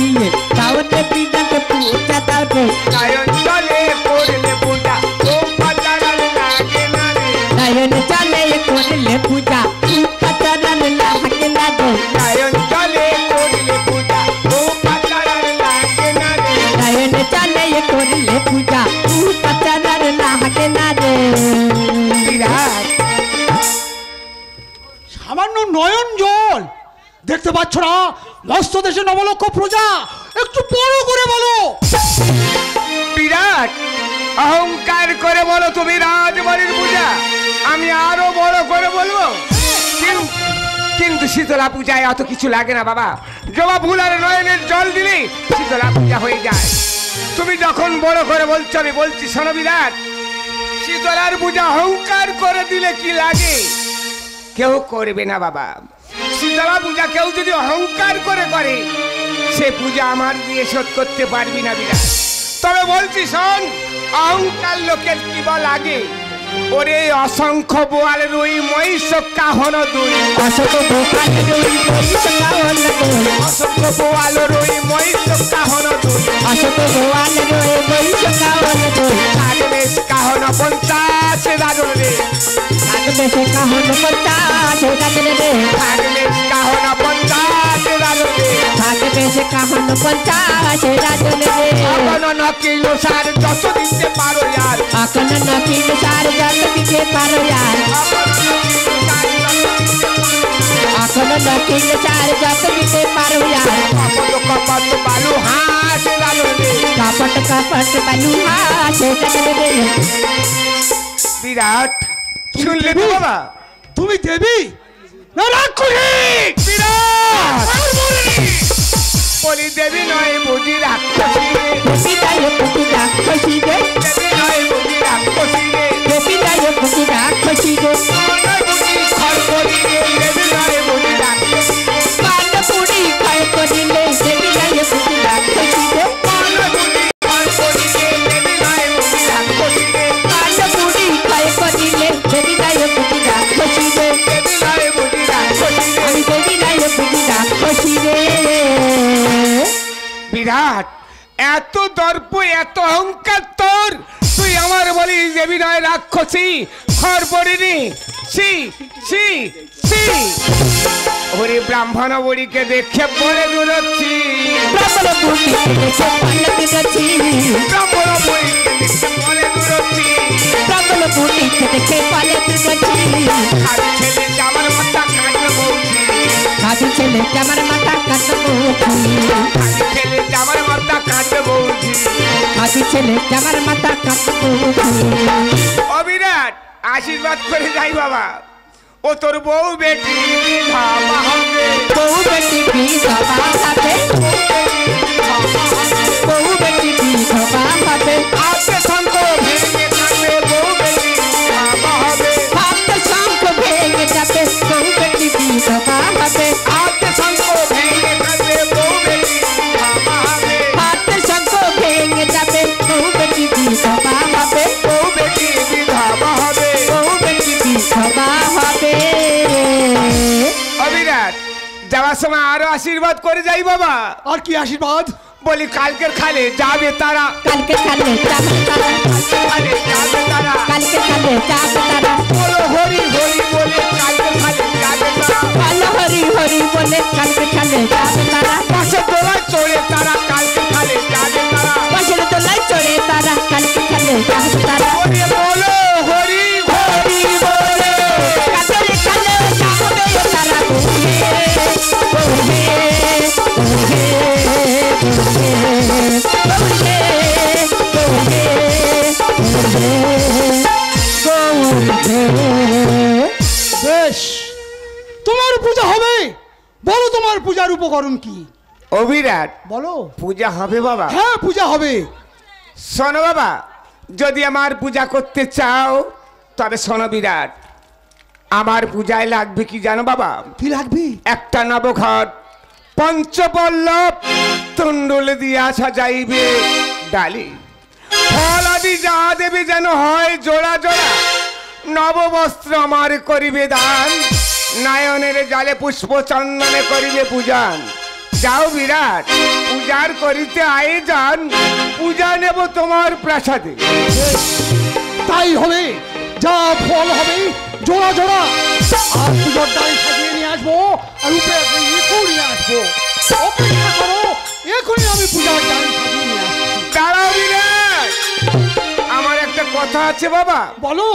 দাও রে বিরাট পূজা দাও রে। গায়ন চলে করলে পূজা ও পাচারাল লাগে না রে। নয়ন চলে করলে পূজা পাচারাল লাগে না রে। গায়ন চলে করলে পূজা ও পাচারাল লাগে না রে। নয়ন চলে করলে পূজা পাচারাল লাগে না রে। বিরাট, সামান্য নয়ন জল দেখতে পাচ্ছ না? মস্ত দেশে নবলক্ষ প্রজা, একটু বড় করে বলো। বিরাট, অহংকার করে বলো তুমি রাজবাড়ির পূজা, আমি আরো বড় করে বলবো। কিন্তু শীতলা পূজায় অত কিছু লাগে না বাবা। জবা ফুল আর নয়নের জল দিলে শীতলা পূজা হয়ে যায়। তুমি যখন বড় করে বলছো, আমি বলছি শোনো বিরাট, শীতলার পূজা অহংকার করে দিলে কি লাগে? কেউ করবে না বাবা। শীতলা পূজা কেউ যদি অহংকার করে করে, সে পূজা আমার দিয়ে শোধ করতে পারবি না বিরাট। তবে বলছি শোন, অহংকার লোকের কি বল লাগে? ওরে অসংখ্য বোয়াল রুই মহিষ কাহন দুই। অসংখ্য বোয়াল রুই মহিষ কাহন দুই। অসংখ্য বোয়াল রুই মহিষ কাহন দুই। অসংখ্য বোয়াল রুই মহিষ কাহন দুই। থাকবে কাহন 50 রাজন রে। থাকবে সে কাহন 50 রাজন রে। থাকবে কাহন 50 রাজন রে। থাকবে সে কাহন 50 রাজন রে। এখন নকিল সার যত দিতে পারো ইয়ার। এখন নকিল সার যত দিতে পারো ইয়ার। এখন নকিল সার যত দিতে পারো ইয়ার। কপট কপট বালু হাস রাজন রে। কপট কপট বালু হাস রাজন রে। বিরাট, শুনলে তো বাবা? তুমি দেবী না রাক্ষসী? বিরাট, বলি দেবী নয় বুঝি রাক্ষসী রে। দেবী নয় বুঝি রাক্ষসী রে। দেবী নয় বুঝি রাক্ষসী রে। দেবী নয় বুঝি রাক্ষসী রে। নয় বুঝি খড়খড়ি রে। দেবী নয় বুঝি রাক্ষসী রে। পান পুরি খায় করিলে দেবী নয় বুঝি রাক্ষসী রে। নয় বুঝি খড়খড়ি রে। দেবী নয় বুঝি রাক্ষসী রে। পান পুরি খায় করিলে দেবী নয় বুঝি রাক্ষসী রে। দেবী নয় বুঝি রাক্ষসী রে। আমি দেবী নয় বুঝি রাক্ষসী রে। বিরাট, এত দর্প এত অহংকার তোর, তুই আমার বলি দেবী নয় রাক্ষসী, খড় পড়িনি। সি সি সি, ওরে ব্রাহ্মণ বুড়িকে দেখে বলে দূরচ্ছি। ব্রাহ্মণ বুড়ি দেখে বলে দূরচ্ছি। ব্রাহ্মণ বুড়িকে দেখে বলে দূরচ্ছি। ব্রাহ্মণ বুড়ি দেখে বলে দূরচ্ছি। খালি ছেলে জামার মাথা কাটবে বলছি। খালি ছেলে জামার মাথা কাটবে বলছি। খালি ছেলে জামার মাথা কাটবে বলছি। খালি ছেলে জামার মাথা কাটবে বলছি। ও বিরাট, আশীর্বাদ করে যাই বাবা। ও তোর বউ বেটি বিধবা হবে। বউ বেটি বিধবা হবে। বউ বেটি বিধবা হবে। হাতে শঙ্খ ভেঙে থাকবে বউ বেটি বিধবা হবে। হাতে শঙ্খ ভেঙে যাবে বউ বেটি বিধবা হবে। হাতে শঙ্খ ভেঙে থাকবে বউ বেটি বিধবা হবে। হাতে শঙ্খ ভেঙে যাবে বউ বেটি বিধবা হবে। বউ বেটি বিধবা হবে। বউ বেটি বিধবা হবে। অবিরাট, যাওয়ার সময় আরো আশীর্বাদ করে যাই বাবা। আর কি আশীর্বাদ? বলি কালকের খালে যাবে তারা। কালকে খালে যাবে তারা। খালে যাবে তারা। কালকে খালে যাবে তারা। বলো হরি হরি বলে কালকের খালে যাবে তারা। ভালো হরি হরি বলে কালকে খালে যাবে তারা। পাশে তোলায় চড়ে তারা কালকে খালে যাবে তারা। পাশের তলায় চড়ে তারা কালকে খালে যাবে তারা। ওরে বলো হরি হরি বলে কালকে খালে যাবে তারা। বলবে বলবে বলবে বলবে বিবরণ কি? ও বিরাট, বলো। পূজা হবে বাবা? হ্যাঁ, পূজা হবে। শোনো বাবা, যদি আমার পূজা করতে চাও তবে শোনো বিরাট, আমার পূজায় লাগবে কি জানো বাবা? কি লাগবে? একটা নবঘট, পঞ্চপল্লব, তুণ্ডুল দিয়া সাজাইবে ডালি, ফল আদি যা দেবে যেন হয় জোড়া জোড়া, নববস্ত্র আমার করিবে দান, নয়নের জলে পুষ্প চন্দনে করিবে পূজন। যাও বিরাট, পূজার করিতে আয়োজন, পূজা নেব তোমার প্রাসাদে। তাই হবে, যা ফল হবে জোড়া জোড়া, আর পুজোর ডাল সাজিয়ে নিয়ে আসবো, আর উপরে একটা ইঁকো নিয়ে আসবো। অপেক্ষা করো, এখনই আমি পূজার ডাল সাজিয়ে নিয়ে আসছি। দাঁড়াও বিরাট, আমার একটা কথা আছে বাবা। বলো।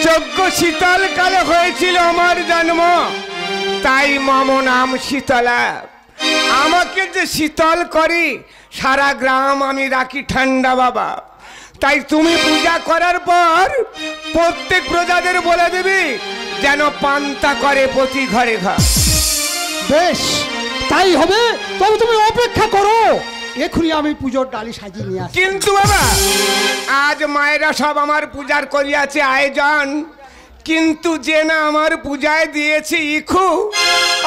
যজ্ঞ শীতল কালে হয়েছিল আমার জন্ম, তাই মম নাম শীতলা। আমাকে যে শীতল করি, সারা গ্রাম আমি রাখি ঠান্ডা বাবা। তাই তুমি পূজা করার পর প্রত্যেক প্রজাদের বলে দিবি যেন পান্তা করে প্রতি ঘরে ঘর। বেশ, তাই হবে, তবে তুমি অপেক্ষা করো, এখনই আমি পুজোর ডালি সাজিয়ে নিয়ে আসছি। কিন্তু বাবা, আজ মায়েরা সব আমার পূজার করিয়াছে আয়োজন, কিন্তু যে না আমার পূজায় দিয়েছে ইখু,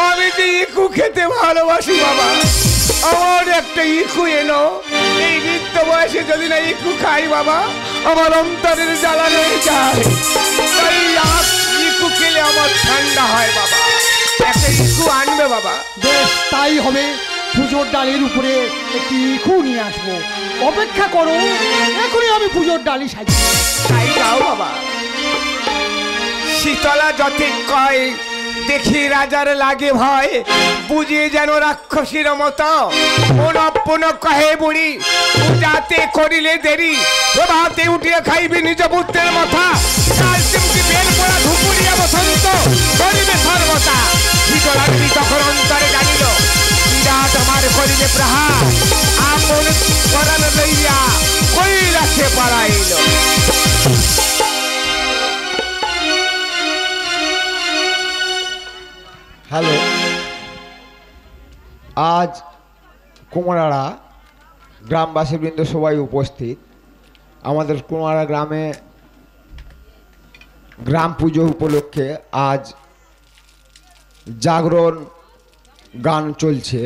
আমি যে ইখু খেতে ভালোবাসি বাবা, আমার একটা ইখু এলো। এই বৃদ্ধ বয়সে যদি না ইখু খাই বাবা, আমার অন্তরের জ্বালা রয়ে যায়। তাই ইখু খেলে আমার ঠান্ডা হয় বাবা, একটা ইখু আনবে বাবা। বেশ, তাই হবে, পুজোর ডালের উপরে একটি ইঁকো নিয়ে আসবো, অপেক্ষা করো, এখনই আমি পুজোর ডালি সাজিয়ে। তাই যাও বাবা। শীতলা যতে কয়, দেখি রাজার লাগে ভয়, বুঝিয়ে যেন রাক্ষসীর মতো, পুনঃ কহে বুড়ি, পূজাতে করিলে দেরি, প্রভাতে উঠিয়ে খাইবি নিজ পুত্রের মাথা, কাল চিমটি বের পড়া ধুপুরিয়া বসন্ত করিবে সর্বতা। শীতলার তখন অন্তরে জানিল, বিরাট আমার করিলে প্রহার, আপন করান লইয়া কৈলাসে পাড়াইল। হ্যালো, আজ কুমারাড়া গ্রামবাসীবৃন্দ সবাই উপস্থিত। আমাদের কুমারাড়া গ্রামে গ্রাম পুজো উপলক্ষে আজ জাগরণ গান চলছে।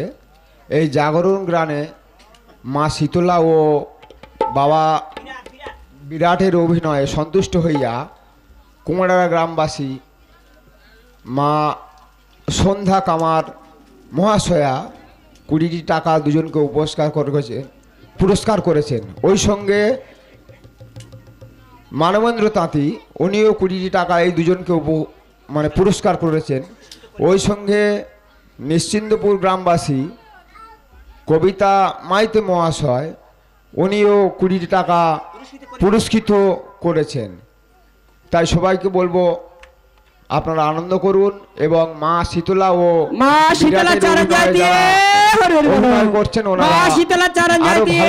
এই জাগরণ গানে মা শীতলা ও বাবা বিরাটের অভিনয়ে সন্তুষ্ট হইয়া কুমারাড়া গ্রামবাসী মা সন্ধ্যা কামার মহাশয়া 20টি টাকা দুজনকে পুরস্কার করেছেন। ওই সঙ্গে মানবেন্দ্র তাঁতি, উনিও 20টি টাকা এই দুজনকে পুরস্কার করেছেন। ওই সঙ্গে নিশ্চিন্দপুর গ্রামবাসী কবিতা মাইতে মহাশয়, উনিও 20টি টাকা পুরস্কৃত করেছেন। তাই সবাইকে বলবো আপনারা আনন্দ করুন এবং মা শীতলা ও মা শীতলা চরণ দিয়ে হরি হরি বলো, করছেন ওনারা মা শীতলা চরণ দিয়ে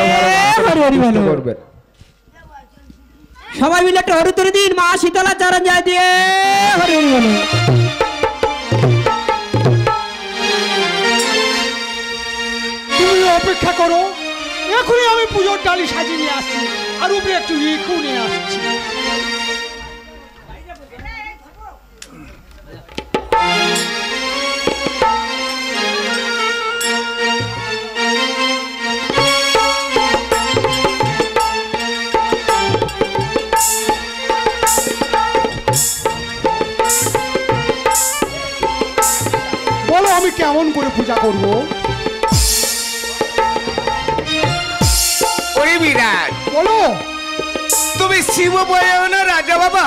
হরি হরি বলো করবেন। সবাই মিলে একটা হরি তুলে দিন, মা শীতলা চরণ দিয়ে হরি হরি বলো। তুমি অপেক্ষা করো, এখনই আমি পুজোর ডালি সাজিয়ে নিয়ে আসছি, আর উপরে একটু ইঁকো নিয়ে আসছি। বলো, আমি কেমন করে পূজা করবো? ওরে বিরাট, বলো। তুমি শিব বলেও না রাজা বাবা,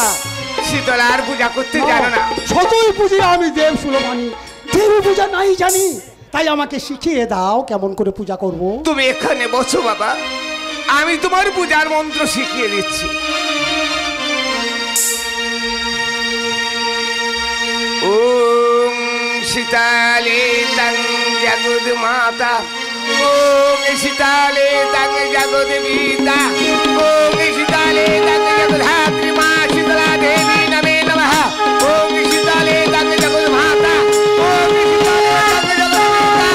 শীতলার পূজা করতে জানো না? শতই পূজা আমি দেব সুলভানি, দেবী পূজা নাই জানি, তাই আমাকে শিখিয়ে দাও কেমন করে পূজা করব। তুমি এখানে বসো বাবা, আমি তোমার পূজার মন্ত্র শিখিয়ে দিচ্ছি। ওম শীতালে তং জগদ মাতা, ওম শীতালে তং জগদ পিতা, ওম শীতালে তং জগদ্ধাত্রী মা শীতলা দেবী নমে নমঃ। ওম শীতালে তং জগদ মাতা, ওম শীতালে তং জগদ পিতা,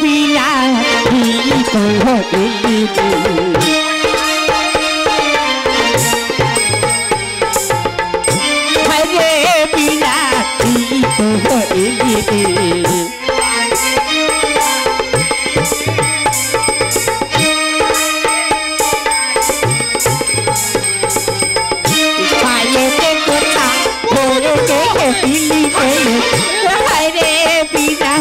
বিনা হরে বিনা পায়েতে কোথা ভরে দিলি হরে বিনা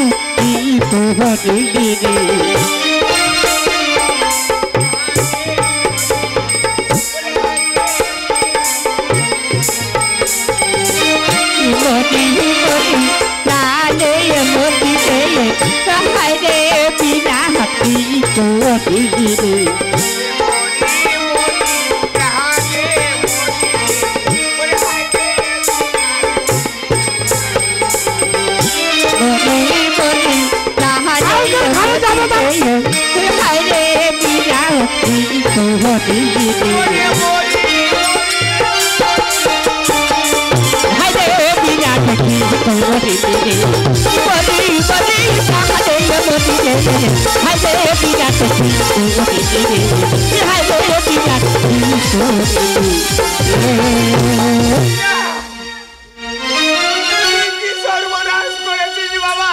কি সর্বনাশ করেছিস বাবা,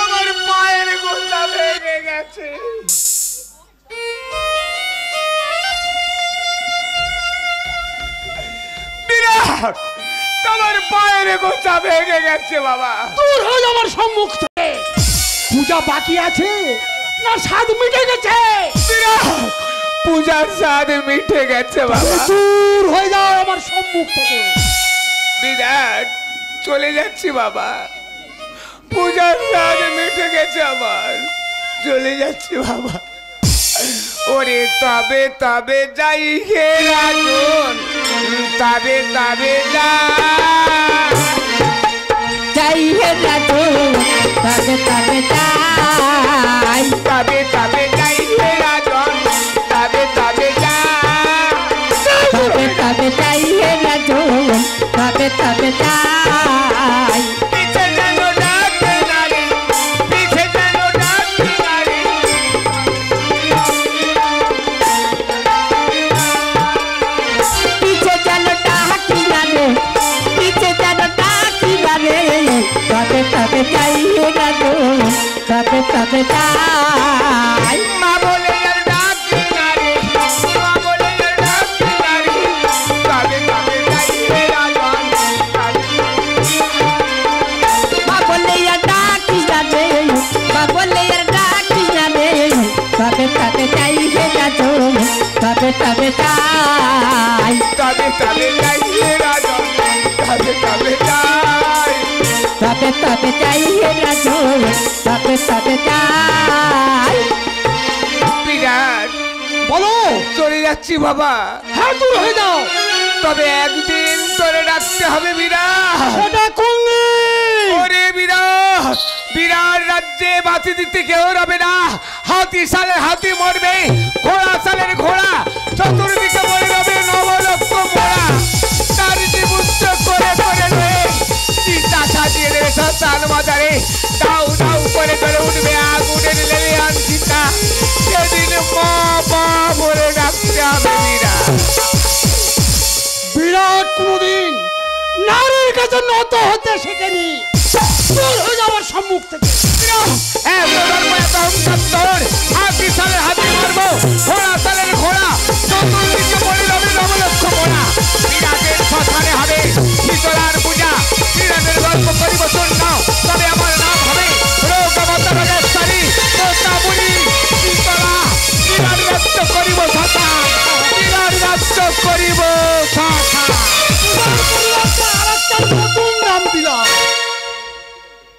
আমার পায়ের গোছা ভেঙে গেছে। বিরাট, তোমার পায়ের গোছা ভেঙে গেছে বাবা। দূর হয়ে আমার সম্মুখ থেকে। পূজা বাকি আছে না স্বাদ মিটে গেছে? বিরাট, পূজার স্বাদ মিটে গেছে বাবা। দূর হয়ে যাও আমার সম্মুখ থেকে। বিরাট, চলে যাচ্ছি বাবা, পূজার স্বাদ মিটে গেছে আমার, চলে যাচ্ছি বাবা। ওরে তবে তবে যাই হে রাজন, তবে তবে যাই হে রাজু তবে তবে যাই তবে তবে যাই হে রাজন, তবে তবে তবে তবে যাই হে রাজু তবে তবে যাই পিছে যেন ডাকে নারী, পিছে যেন ডাকে নারী। পিছে যেন ডাকি লাগে, পিছে যেন ডাকি লাগে তবে তবে যাই হে রাজু তবে তবে যাই মা বলে আর ডাকে নারী, মা বলে আর ডাকে নারী। তবে তবে যাই হে রাজন, মা বলে আর ডাকি যাবে, মা বলে আর ডাকি যাবে তবে তবে যাই হে রাজু তবে তবে যাই তবে তবে যাই হে রাজন, তবে তবে যাই। তবে তবে যাই হে রাজু তবে তবে যাই বিরাট, বলো। চলে যাচ্ছি বাবা, হ্যাঁ দূর হয়ে যাও। তবে একদিন তোরে ডাকতে হবে বিরাট। সেটা করলে ওরে বিরাট, বিরাট রাজ্যে বাঁচি দিতে কেউ রবে না। হাতি সালের হাতি মরবে, ঘোড়া সালের ঘোড়া, চতুর্দিকে মরে রবে নবলক্ষ মোড়া। তার জীবুচ্চ করে করে রে চিতা সাজিয়ে দেবে শ্মশান বাজারে। দাউ দাউ করে চলে উঠবে আগুনের লেলিয়ান চিতা। সেদিন মা মা বলে ডাকতে হবে বিরাট। বিরাট কোনদিন নারীর কাছে নত হতে শেখেনি। দূর হয়ে যাও আমার সম্মুখ থেকে। হাতি সালের হাতি মারবো, ঘোড়া সালের ঘোড়া, চতুর্দিকে মরে রবে নবলক্ষ মোড়া। বিরাটের শ্মশানে হবে শীতলার পূজা, বিরাটের গল্প করিব শুননাও, তবে আমার নাম হবে রোগবতা রাজেশ্বরী তোতামুনি শীতলা। বিরাট রাজ্য করিব শ্মশান, বিরাট রাজ্য করিব শ্মশান। আরেকটা নতুন নাম দিলাম।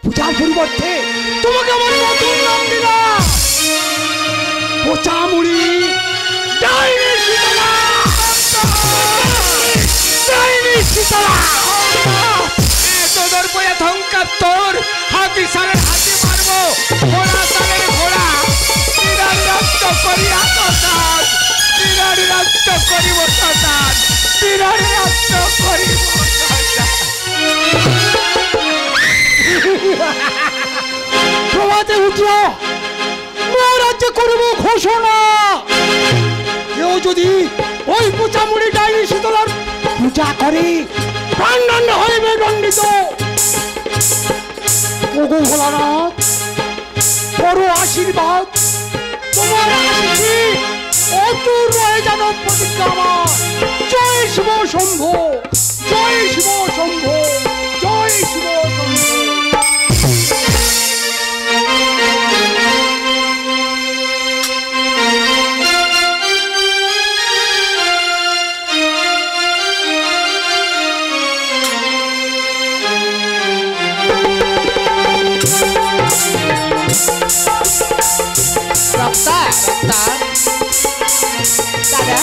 পূজার পরিবর্তে তোমাকে আমার নতুন নাম দিলাম। পোচামুড়ি ডাইনি শীতলা। ডাইনি শীতলা। তোদের বইয়া ধঙ্কার তোর, হাতি সালের হাতি মারবো, ঘোড়া সালের ঘোড়া। বিরাট রাজ্য করিয়া শ্মশান, বিরাট রাজ্য করিব শ্মশান, বিরাট রাজ্য করিব শ্মশান। প্রভাতে উঠলো করব ঘোষণা, কেউ যদি ওই পূজামুড়ি ডাইনি শীতলার পূজা করে প্রাণদণ্ড হইবে দণ্ডিত। ওগো ভোলানাথ, বড় আশীর্বাদ তোমার আশিসে অতুর রয়ে যেন প্রতিজ্ঞা আমার। জয় শিব শম্ভু, জয় শিব শম্ভু, জয় শিব শম্ভু। রক্তা রক্তা দাদা,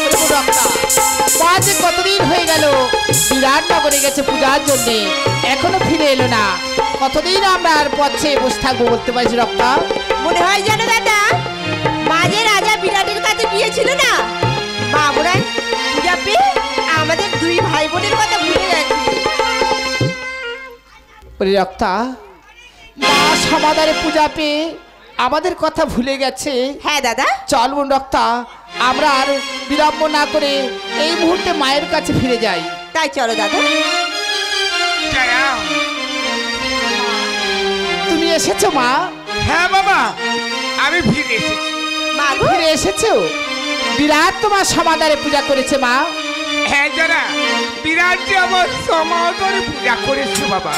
ওরে রক্তা, মা যে কতদিন হয়ে গেল বিরাটনগরে গেছে পূজার জন্য, এখনো ফিরে এলো না। কতদিন আমরা আর পথে বসে থাকবো বলতে পারছি রক্তা? মনে হয় যেন দাদা মা যে রাজা বিরাটের কাছে গিয়েছিল না, মা মনে হয় পূজা পেয়ে আমাদের দুই ভাই বোনের কথা ভুলে গেছে। ওরে রক্তা, মা সমাদারে পূজা পেয়ে আমাদের কথা ভুলে গেছে। হ্যাঁ দাদা, চল বোন রক্তা, আমরা আর বিলম্ব না করে এই মুহূর্তে মায়ের কাছে ফিরে যাই। তাই চলো দাদা। জয়া, তুমি এসেছো মা? হ্যাঁ বাবা, আমি ফিরে এসেছি। মা গো, ফিরে এসেছো? বিরাট তোমার সমাদারে পূজা করেছে মা। হ্যাঁ জয়া, বিরাট যে আমার সমাদরে পূজা করেছে বাবা।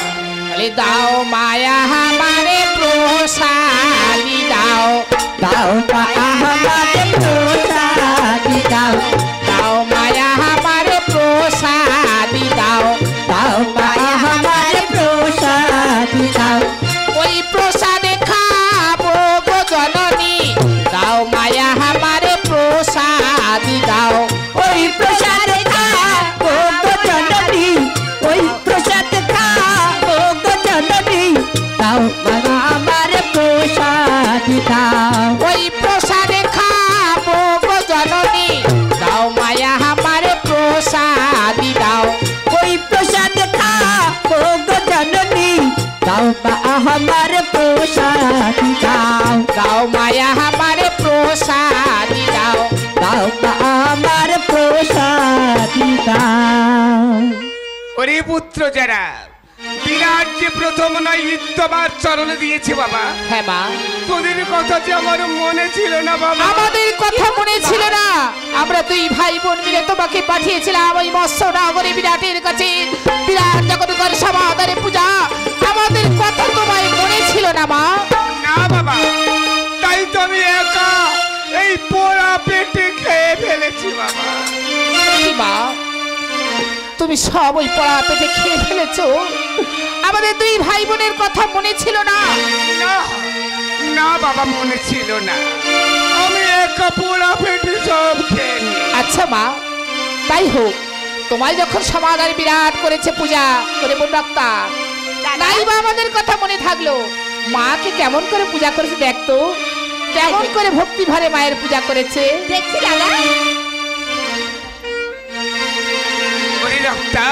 বলে দাও মায়া আমারে প্রসাদি দাও, দাও মায়া আমারে প্রসাদি দাও, দাও মায়া আমারে প্রসাদি দাও, দাও মায়া আমারে প্রসাদি দাও, ওই প্রসাদে খাবো গো জননী, দাও মায়া আমারে প্রসাদি দাও। ওই প্রসাদ খাবো গো জননী, ওই প্রসাদ খাবো গো জননী, দাও মায়া আমারে প্রসাদি দাও, ওই প্রসাদে খাবো গো জননী, দাও মায়া আমারে প্রসাদি দাও। ওই প্রসাদ খাবো গো জননী, দাও মা আমারে প্রসাদি দাও, দাও মায়া আমারে প্রসাদি দাও। দাও মা আমারে প্রসাদি দাও। ওরে পুত্র যারা, বিরাট যে প্রথম নয় তোমার চরণে দিয়েছে বাবা। হ্যাঁ মা, তোদের কথা যে আমার মনে ছিল না বাবা। আমাদের কথা মনে ছিল না? আমরা দুই ভাই বোন মিলে তোমাকে পাঠিয়েছিলাম ওই মৎস্যনগরে বিরাটের কাছে। বিরাট যখন করে সমাদারে পূজা, আমাদের কথা তোমায় মনে ছিল না মা? না বাবা, তাই তো আমি একা এই পোড়া পেটে খেয়ে ফেলেছি বাবা। কি মা, তুমি সব ওই পড়া পেটে খেয়ে ফেলেছো? আমাদের দুই ভাই বোনের কথা মনে ছিল না? না না বাবা, মনে ছিল না। আমি একা পোড়া পেটে সব খেয়ে নিই। আচ্ছা মা, তাই হোক, তোমায় যখন সমাদার বিরাট করেছে পূজা করে বোন রক্তা, তাই বা আমাদের কথা মনে থাকলো। মাকে কেমন করে পূজা করেছে দেখতো, কেমন করে ভক্তি ভরে মায়ের পূজা করেছে। দেখছি দাদা। ওরে রক্তা,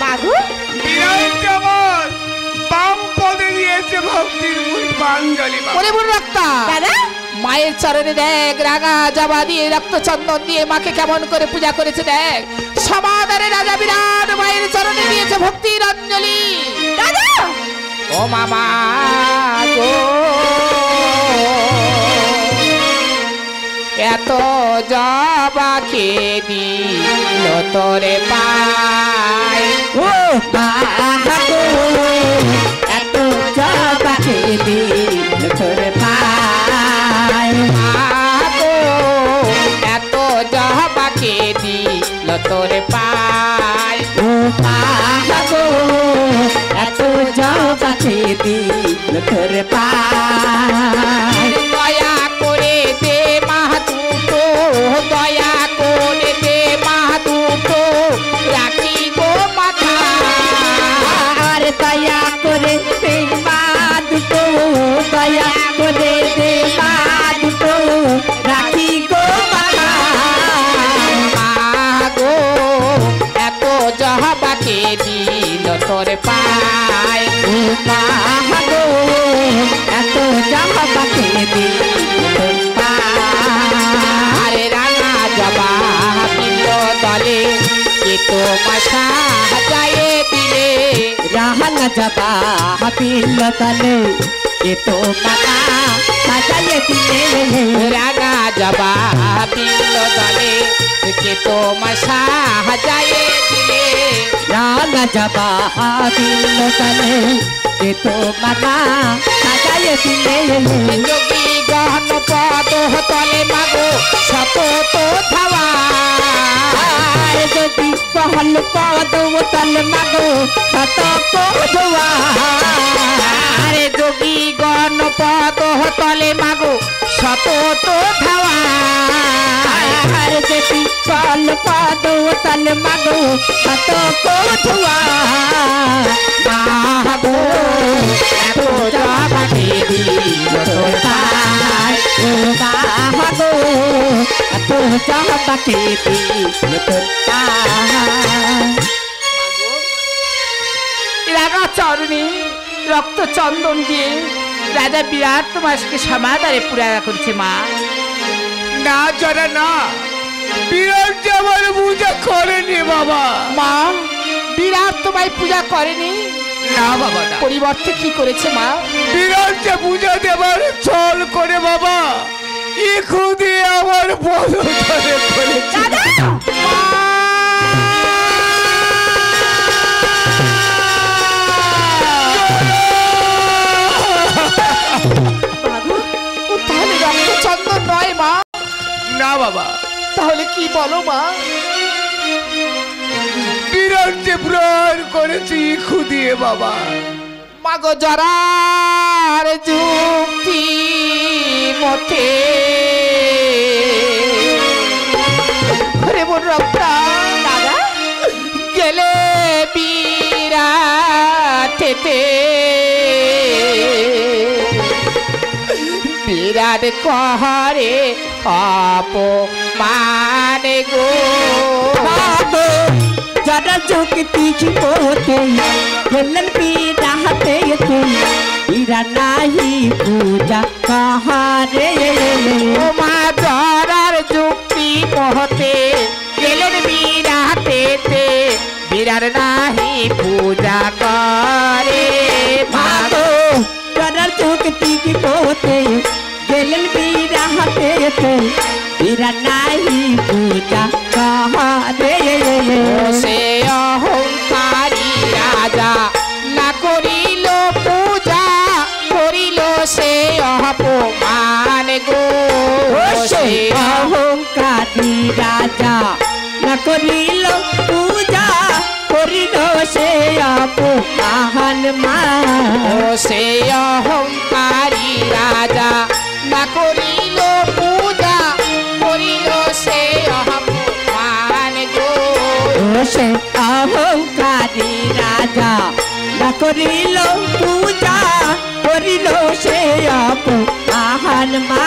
মা গো, বিরাট যেমন বাম পদে দিয়েছে ভক্তির পুষ্পাঞ্জলি বাবা। ওরে বোন রক্তা, দাদা, মায়ের চরণে দেখ, রাঙা জামা দিয়ে রক্ত চন্দন দিয়ে মাকে কেমন করে পূজা করেছে দেখ। সমাদারে রাজা বিরাট মায়ের চরণে দিয়েছে ভক্তির অঞ্জলি। দাদা, ও মামা গো, এত জবাকে দিল তোরে পায়। ও মা গো, এত জবাকে দিল তোরে পায়, গো, এত জবাকে দিল তোরে পায়। ও মা গো, এত জবাকে দিল তোরে পায়, দয়া করে দে মা দুটো, দয়া করে দে মা দুটো, রাখি গো মাথা। আর দয়া করে দে মা দুটো, দয়া করে দে মা দুটো, রাখি গো মাথা, মা গো, এত জবাকে দিল তোরে পায়। ও মা গো, এত জবাকে দিল কে তোমার সাজায়ে দিলে রাহান যাবা হাবিল তলে এ তো মাতা সাজাইয়ে দিলে রাঙা জবা বিল দলে কে তোমার সাজায়ে দিলে রাঙা যাবা হাবিল তলে এ তো মাতা সাজাইয়ে দিলে যোগী গহন পদ তলে মাগো শত তো ধাওয়া আর যদি কহল পদ তলে মাগো শত কোধুয়া আরে যোগী গহন পদ তলে মাগো শত তো ধাওয়া আর যদি কহল পদ তলে মাগো শত কোধুয়া মাগো এত জবা দেবী তাই ও বাহাগো এত চাহবাকে রাঙা চরণে রক্ত চন্দন দিয়ে রাজা বিরাট তোমাকে সমাদারে পুরা করছে মা। না জরা না, বিরাট যে আমার পূজা করেনি বাবা। মা বিরাট তোমায় পূজা করেনি, না বাবা না, পরিবর্তে কি করেছে মা? বিরাট যে পূজা দেবার ছল করে বাবা ইখুদি আমার পদ ধরে করেছে। তাহলে রক্ত চন্দন নয় মা, না বাবা, তাহলে কি বলো মা? বিরাট যে প্রাণ করেছি ইখুদিয়ে বাবা। মাগো জরার যুক্তি মতে রে বোন রক্তা দাদা গেলে বিরাটেতে বিরাট কহরে অপমানে গো যারা যুক্তি পোতে গেলেন বিরাহতে ইরা নাহি পূজা কাহারে ও মা জরার যুক্তি মহতে গেলেন বিরাটেতে বিরাট নাহি পূজা করে ভাগো যারা যুক্তি পোতে গেলেন বিরাহতে ইরা নাহি পূজা কাহারে সে অহংকারী রাজা না করিল পূজা করিল সে অপমান গো সে অহংকারী রাজা না করিল পূজা করিল সে অপমান মা সে অহংকারী রাজা না করিল পূজা করিল সে অপমান গো সে অহংকারী রাজা না করিল পূজা করিল সে অপমান মা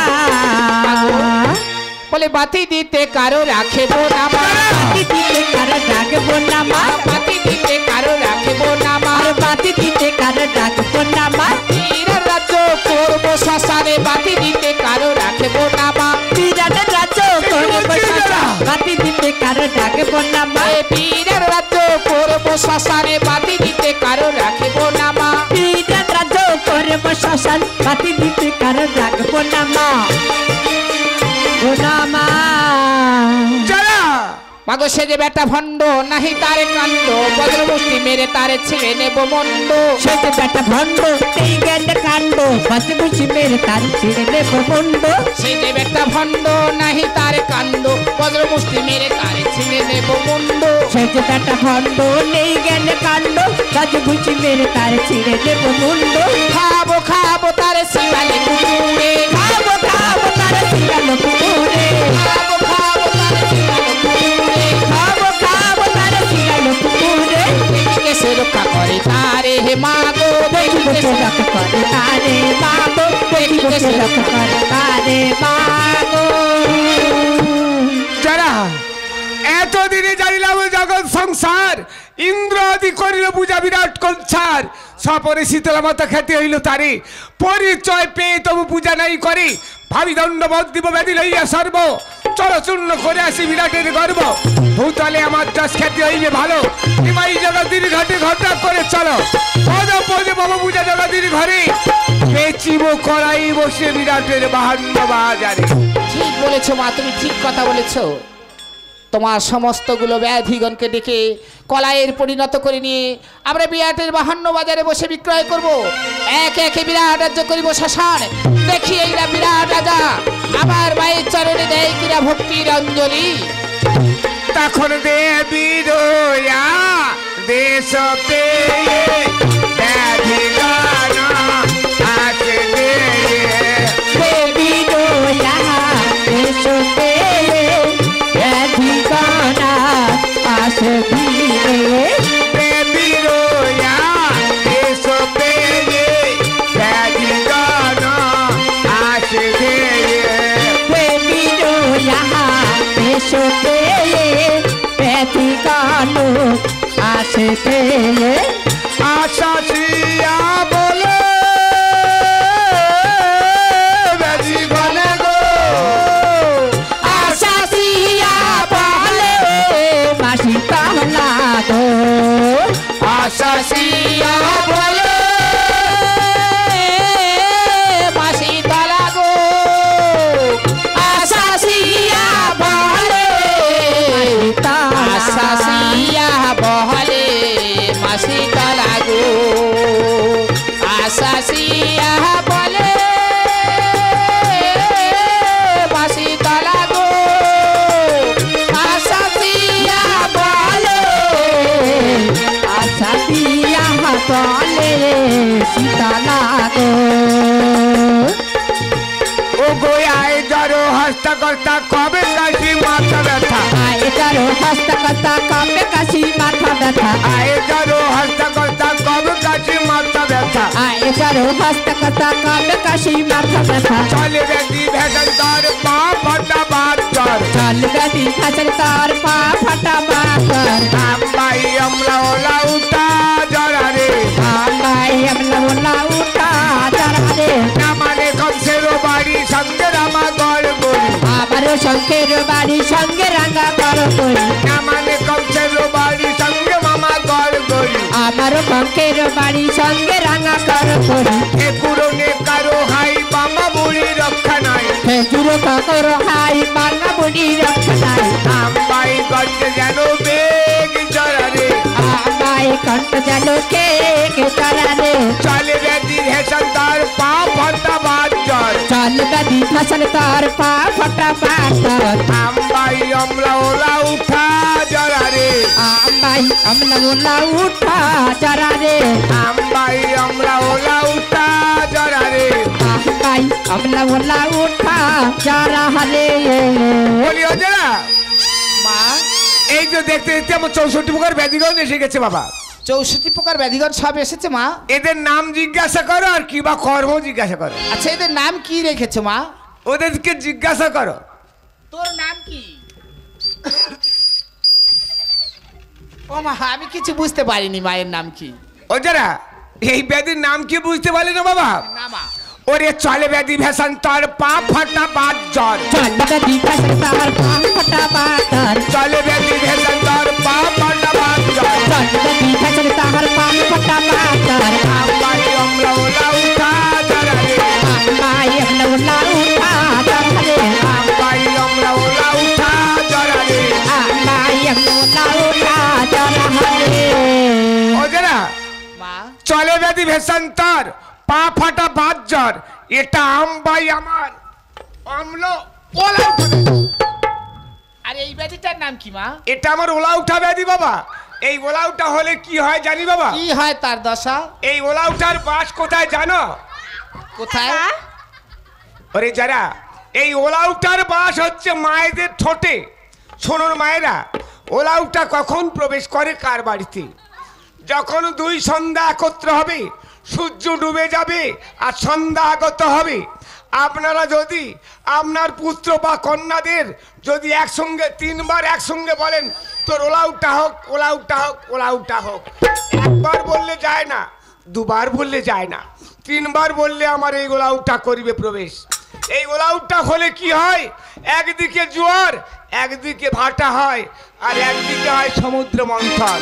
বলে বাতি দিতে কারো রাখেব না মা, বাতি দিতে কারো ডাকবো না মা বাতি দিতে কারো রাখেব না মা, আর বাতি দিতে কারো ডাকবো না মা বীরের রাজ্য করব শ্মশানে বাতি দিতে কারো রাখেব না মা, বিরাট রাজ্য করবো শাসন বাতি দিতে কারো ডাকবো না মা বীরের রাজ্য করব শ্মশানে বাতি দিতে কারো রাখেব না মা। বিরাট রাজ্য করবো শাসন বাতি দিতে কারো ডাকবো না মা ও না মা যারা মাগো সে যে বেটা ভণ্ড নাহি তারে কাণ্ড বজ্রমুষ্টি মেরে তারে ছিঁড়ে নেব মন্ড সে যে বেটা ভণ্ড এই গেলে কাণ্ড বাজে বুঝি মেরে তার ছিঁড়ে নেব মুন্ড সে যে বেটা ভণ্ড নাহি তারে কাণ্ড বজ্রমুষ্টি মেরে তারে ছিঁড়ে নেব মুন্ড সে যে বেটা ভণ্ড নেই গেলে কাণ্ড বাজে বুঝি মেরে তার ছিঁড়ে নেব মুন্ড খাবো খাবো তারে শিবালে কুকুরে খাবো খাবো তার শিরালো পুকুরে খাবো খাবো তারে শিবালে কুকুরে খাবো খাবো তার শিরালো পুকুরে দেখিকে সে রক্ষা করে তারে হে মাগো দেখিব দেখিকে সে সে রক্ষা করে তারে মাগো দেখিব সে রক্ষা করে তারে মাগো যারা এতদিনে জানিলাম জগৎ সংসার ইন্দ্র আদি করিল পূজা বিরাট কলছার সপরে শীতলা মাতা খ্যাতি হইল তারে, পরিচয় পেয়ে তবু পূজা নাই করে, ভাবি দণ্ডবোধ দিব ব্যাধি লইয়া সর্ব, চরচূর্ণ করে আসি বিরাটের গর্ব, ভূতলে আমার যশ খ্যাতি হইবে ভালো, এমাই জগতির ঘাটে ঘটা করে চলো, পদ পদে বাবা পূজা জগতির ঘরে, বেচিব করাই বসে বিরাটের বাহান্ন বাজারে। ঠিক বলেছো মা, তুমি ঠিক কথা বলেছো। তোমার সমস্তগুলো ব্যাধিগণকে ডেকে কলাইয়ের পরিণত করে নিয়ে আমরা বিরাটের বাহান্ন বাজারে বসে বিক্রয় করব, একে একে বিরাট রাজ্য করিব শাসন। দেখি এইরা বিরাট রাজা আমার মায়ের চরণে দেয় কিনা ভক্তির অঞ্জলি। তখন দেবী রোয়া দেশ পেয়ে ব্যাধি গানা আছে রে। দেবী দয়া এসোতে ব্যাধি গানা আসবি রে। দেবী রোয়া দেশ পেয়ে ব্যাধি গানা আছে রে। দেবী দয়া এসোতে ব্যাধি গানো আসবে। আশা শ্রিয়া বলে ব্যাধি গানে গো, আশা সিয়া বলে মাসি কাহলা গো। আশা শ্রিয়া বলে মাসি তলা গো, আশা সিয়া বলে আশা সিয়া বহলে মাসি তলা গো, আশা সিয়া বলে মাসি তলা গো, আশা সিয়া বলে আশা দিয়া বলে সীতালা গো। ও গোয়ায় জড়ো হস্তকর্তা কবে কাশি মাথা ব্যথা, এটারও হস্তকর্তা কবে কাশি মাথা ব্যথা, আয় জড়ো হস্তকর্তা কবে কাশি মাথা ব্যথা, এটারও হস্তকর্তা কবে কাশি মাথা ব্যথা। চলে ব্যক্তি ভেষণ তার পা ফাটা বাদ চর, চল গতি ফসল তার পা ফাটা বাকর, আমবাই আমলা ওলা উঠা জরা রে, আমায় আমলা ওলা উঠা যারা রে। না মানে কংসের বাড়ি সঙ্গে রামা গড় গড়ি, আমারও শঙ্কের বাড়ি সঙ্গে রাঙা কর করি, না মানে কংসের বাড়ি সঙ্গে মামা গড় গড়ি, আমারও শঙ্কের বাড়ি সঙ্গে রাঙা কর করি। এ পুরনে কারো হাই বামা বুড়ি রক্ষা নাই, খেজুর কাকর হাই বাঙা বুড়ি রক্ষা নাই, আমবাই গড়ে যেন বেগ জরা রে, আমায় কণ্ঠ যেন কে তারা রে। চলে ব্যক্তি ভেষণ তার পা ফাটা বাদ চর, চল গতি ফসল তার পা ফাটা বাকর, আমবাই আমলা ওলা উঠা জরা রে, আমায় আমলা ওলা উঠা যারা রে, আমবাই আমলা ওলা উঠা জরা রে। আমায় আমলা ওলা উঠা যারা রে। বলি অজরা, মা এই যে দেখতে দেখতে আমার 64 প্রকার ব্যাধিগণ এসে গেছে বাবা, 64 প্রকার ব্যাধিগণ সব এসেছে মা। এদের নাম জিজ্ঞাসা করো আর কিবা কর্ম জিজ্ঞাসা করো, আচ্ছা এদের নাম কি রেখেছো মা? ওদেরকে জিজ্ঞাসা করো। তোর নাম কি? ও মা আমি কিছু বুঝতে পারিনি মায়ের নাম কি। অজরা এই ব্যাধির নাম কি বুঝতে পারলি না বাবা? না মা। ওরে চলে ব্যাধি ভেষণ তার পা ফাটা বাদ জ্বর, চল গতি ফসল তার পা ফাটা বাকর, চলে ব্যাধি ভেষণ তার পা ফাটা বাদ জ্বর, চল গতি ফসল তার পা ফাটা বাকর, আমবাই আমলা ওলা উঠা জরা রে, আমায় আমলা ওলা উঠা যারা রে, আমবাই আমলা ওলা উঠা জরা রে। আমায় আমলা ওলা উঠা যারা রে। অজরা মা চলে ব্যাধি ভেষণ তার পা ফাটা বাদ জ্বর, এটা আমবাই আমার আমল ওলা উঠা ব্যাধি। আর এই ব্যাধিটার নাম কি মা? এটা আমার ওলা উঠা ব্যাধি বাবা। এই ওলা উঠা হলে কি হয় জানি বাবা? কি হয় তার দশা? এই ওলা উঠার বাস কোথায় জানো? কোথায়? ওরে যারা এই ওলা উঠার বাস হচ্ছে মায়েদের ঠোঁটে। শোনুন মায়েরা, ওলা উঠা কখন প্রবেশ করে কার বাড়িতে? যখন দুই সন্ধ্যা একত্র হবে, সূর্য ডুবে যাবে আর সন্ধ্যা আগত হবে। আপনারা যদি আপনার পুত্র বা কন্যাদের যদি একসঙ্গে 3 বার একসঙ্গে বলেন তোর ওলা উঠা হোক, ওলা উঠা হোক, ওলা উঠা হোক, একবার বললে যায় না, দুবার বললে যায় না, তিনবার বললে আমার এই গোলাউটা করিবে প্রবেশ। এই গোলাউটা হলে কি হয়, একদিকে জোয়ার, একদিকে ভাটা হয়, আর একদিকে হয় সমুদ্র মন্থন।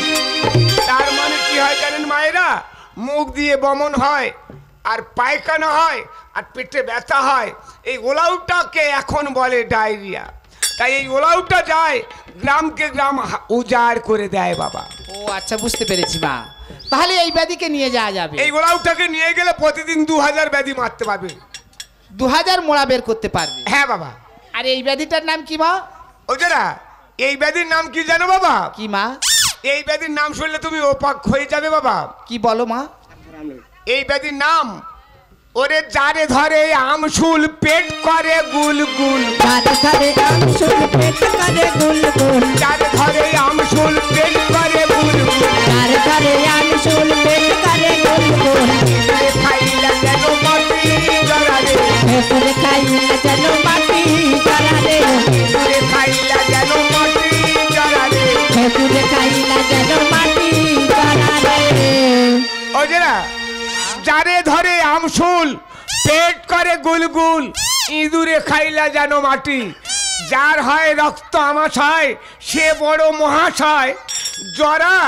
তার মানে কি হয় জানেন মায়েরা, মুখ দিয়ে বমন হয়, আর পায়খানা হয়, আর পেটে ব্যথা হয়। এই গোলাউটাকে এখন বলে ডায়রিয়া। তাই এই গোলাউটা যায় গ্রামকে গ্রাম উজাড় করে দেয় বাবা। ও আচ্ছা, বুঝতে পেরেছি মা। তাহলে এই ব্যাধিকে নিয়ে যাওয়া যাবে। এই গোলাউটাকে নিয়ে গেলে প্রতিদিন 2000 ব্যাধি মারতে পারবে, 2000 মোড়া বের করতে পারবে। হ্যাঁ বাবা। আর এই ব্যাধিটার নাম কি মা? ওজরা, এই ব্যাধির নাম কি জানো বাবা? কি মা? এই ব্যাধির নাম শুনলে তুমি অবাক হয়ে যাবে বাবা। কি বলো মা? এই ব্যাধির নাম, ওরে যারে ধরে আমশুল পেট করে গুল গুল, যারে ধরে আমশুল পেট করে গুল গুল, যারে ধরে আমশুল পেট করে গুল গুল, যারে ধরে আমশুল পেট করে গুল গুল, এ খাইলা যেন মাটি জড়ারে, ভেতরে খাইলা যেন মাটি জড়ারে, এ খাইলা যেন মাটি জড়ারে। ভেতরে খাইলা যেন মাটি জড়ারে। ওজরা, যারে ধরে আমশুল পেট করে গুলগুল, ইঁদুরে খাইলা যেন মাটি। যার হয় রক্ত আমাশয়, সে বড় মহাশয়। জরা,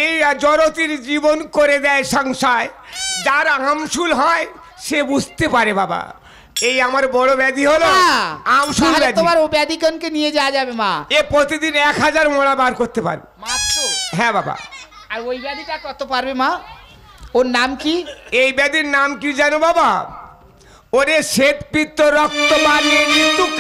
এই জড়তির জীবন করে দেয় সংশয়। যার আমশুল হয় সে বুঝতে পারে বাবা, এই আমার বড় ব্যাধি হলো আমশুল তাহলে ব্যাধি। তোমার ও ব্যাধিকনকে নিয়ে যাওয়া যাবে মা। এ প্রতিদিন 1000 মোড়া বার করতে পারবে। মাত্র? হ্যাঁ বাবা। আর ওই ব্যাধিটা কত পারবে মা? ওর নাম কি? এই ব্যাধির নাম কি জানো বাবা? ওরে শ্বেত পিত্ত রক্ত বানিয়ে ঋতু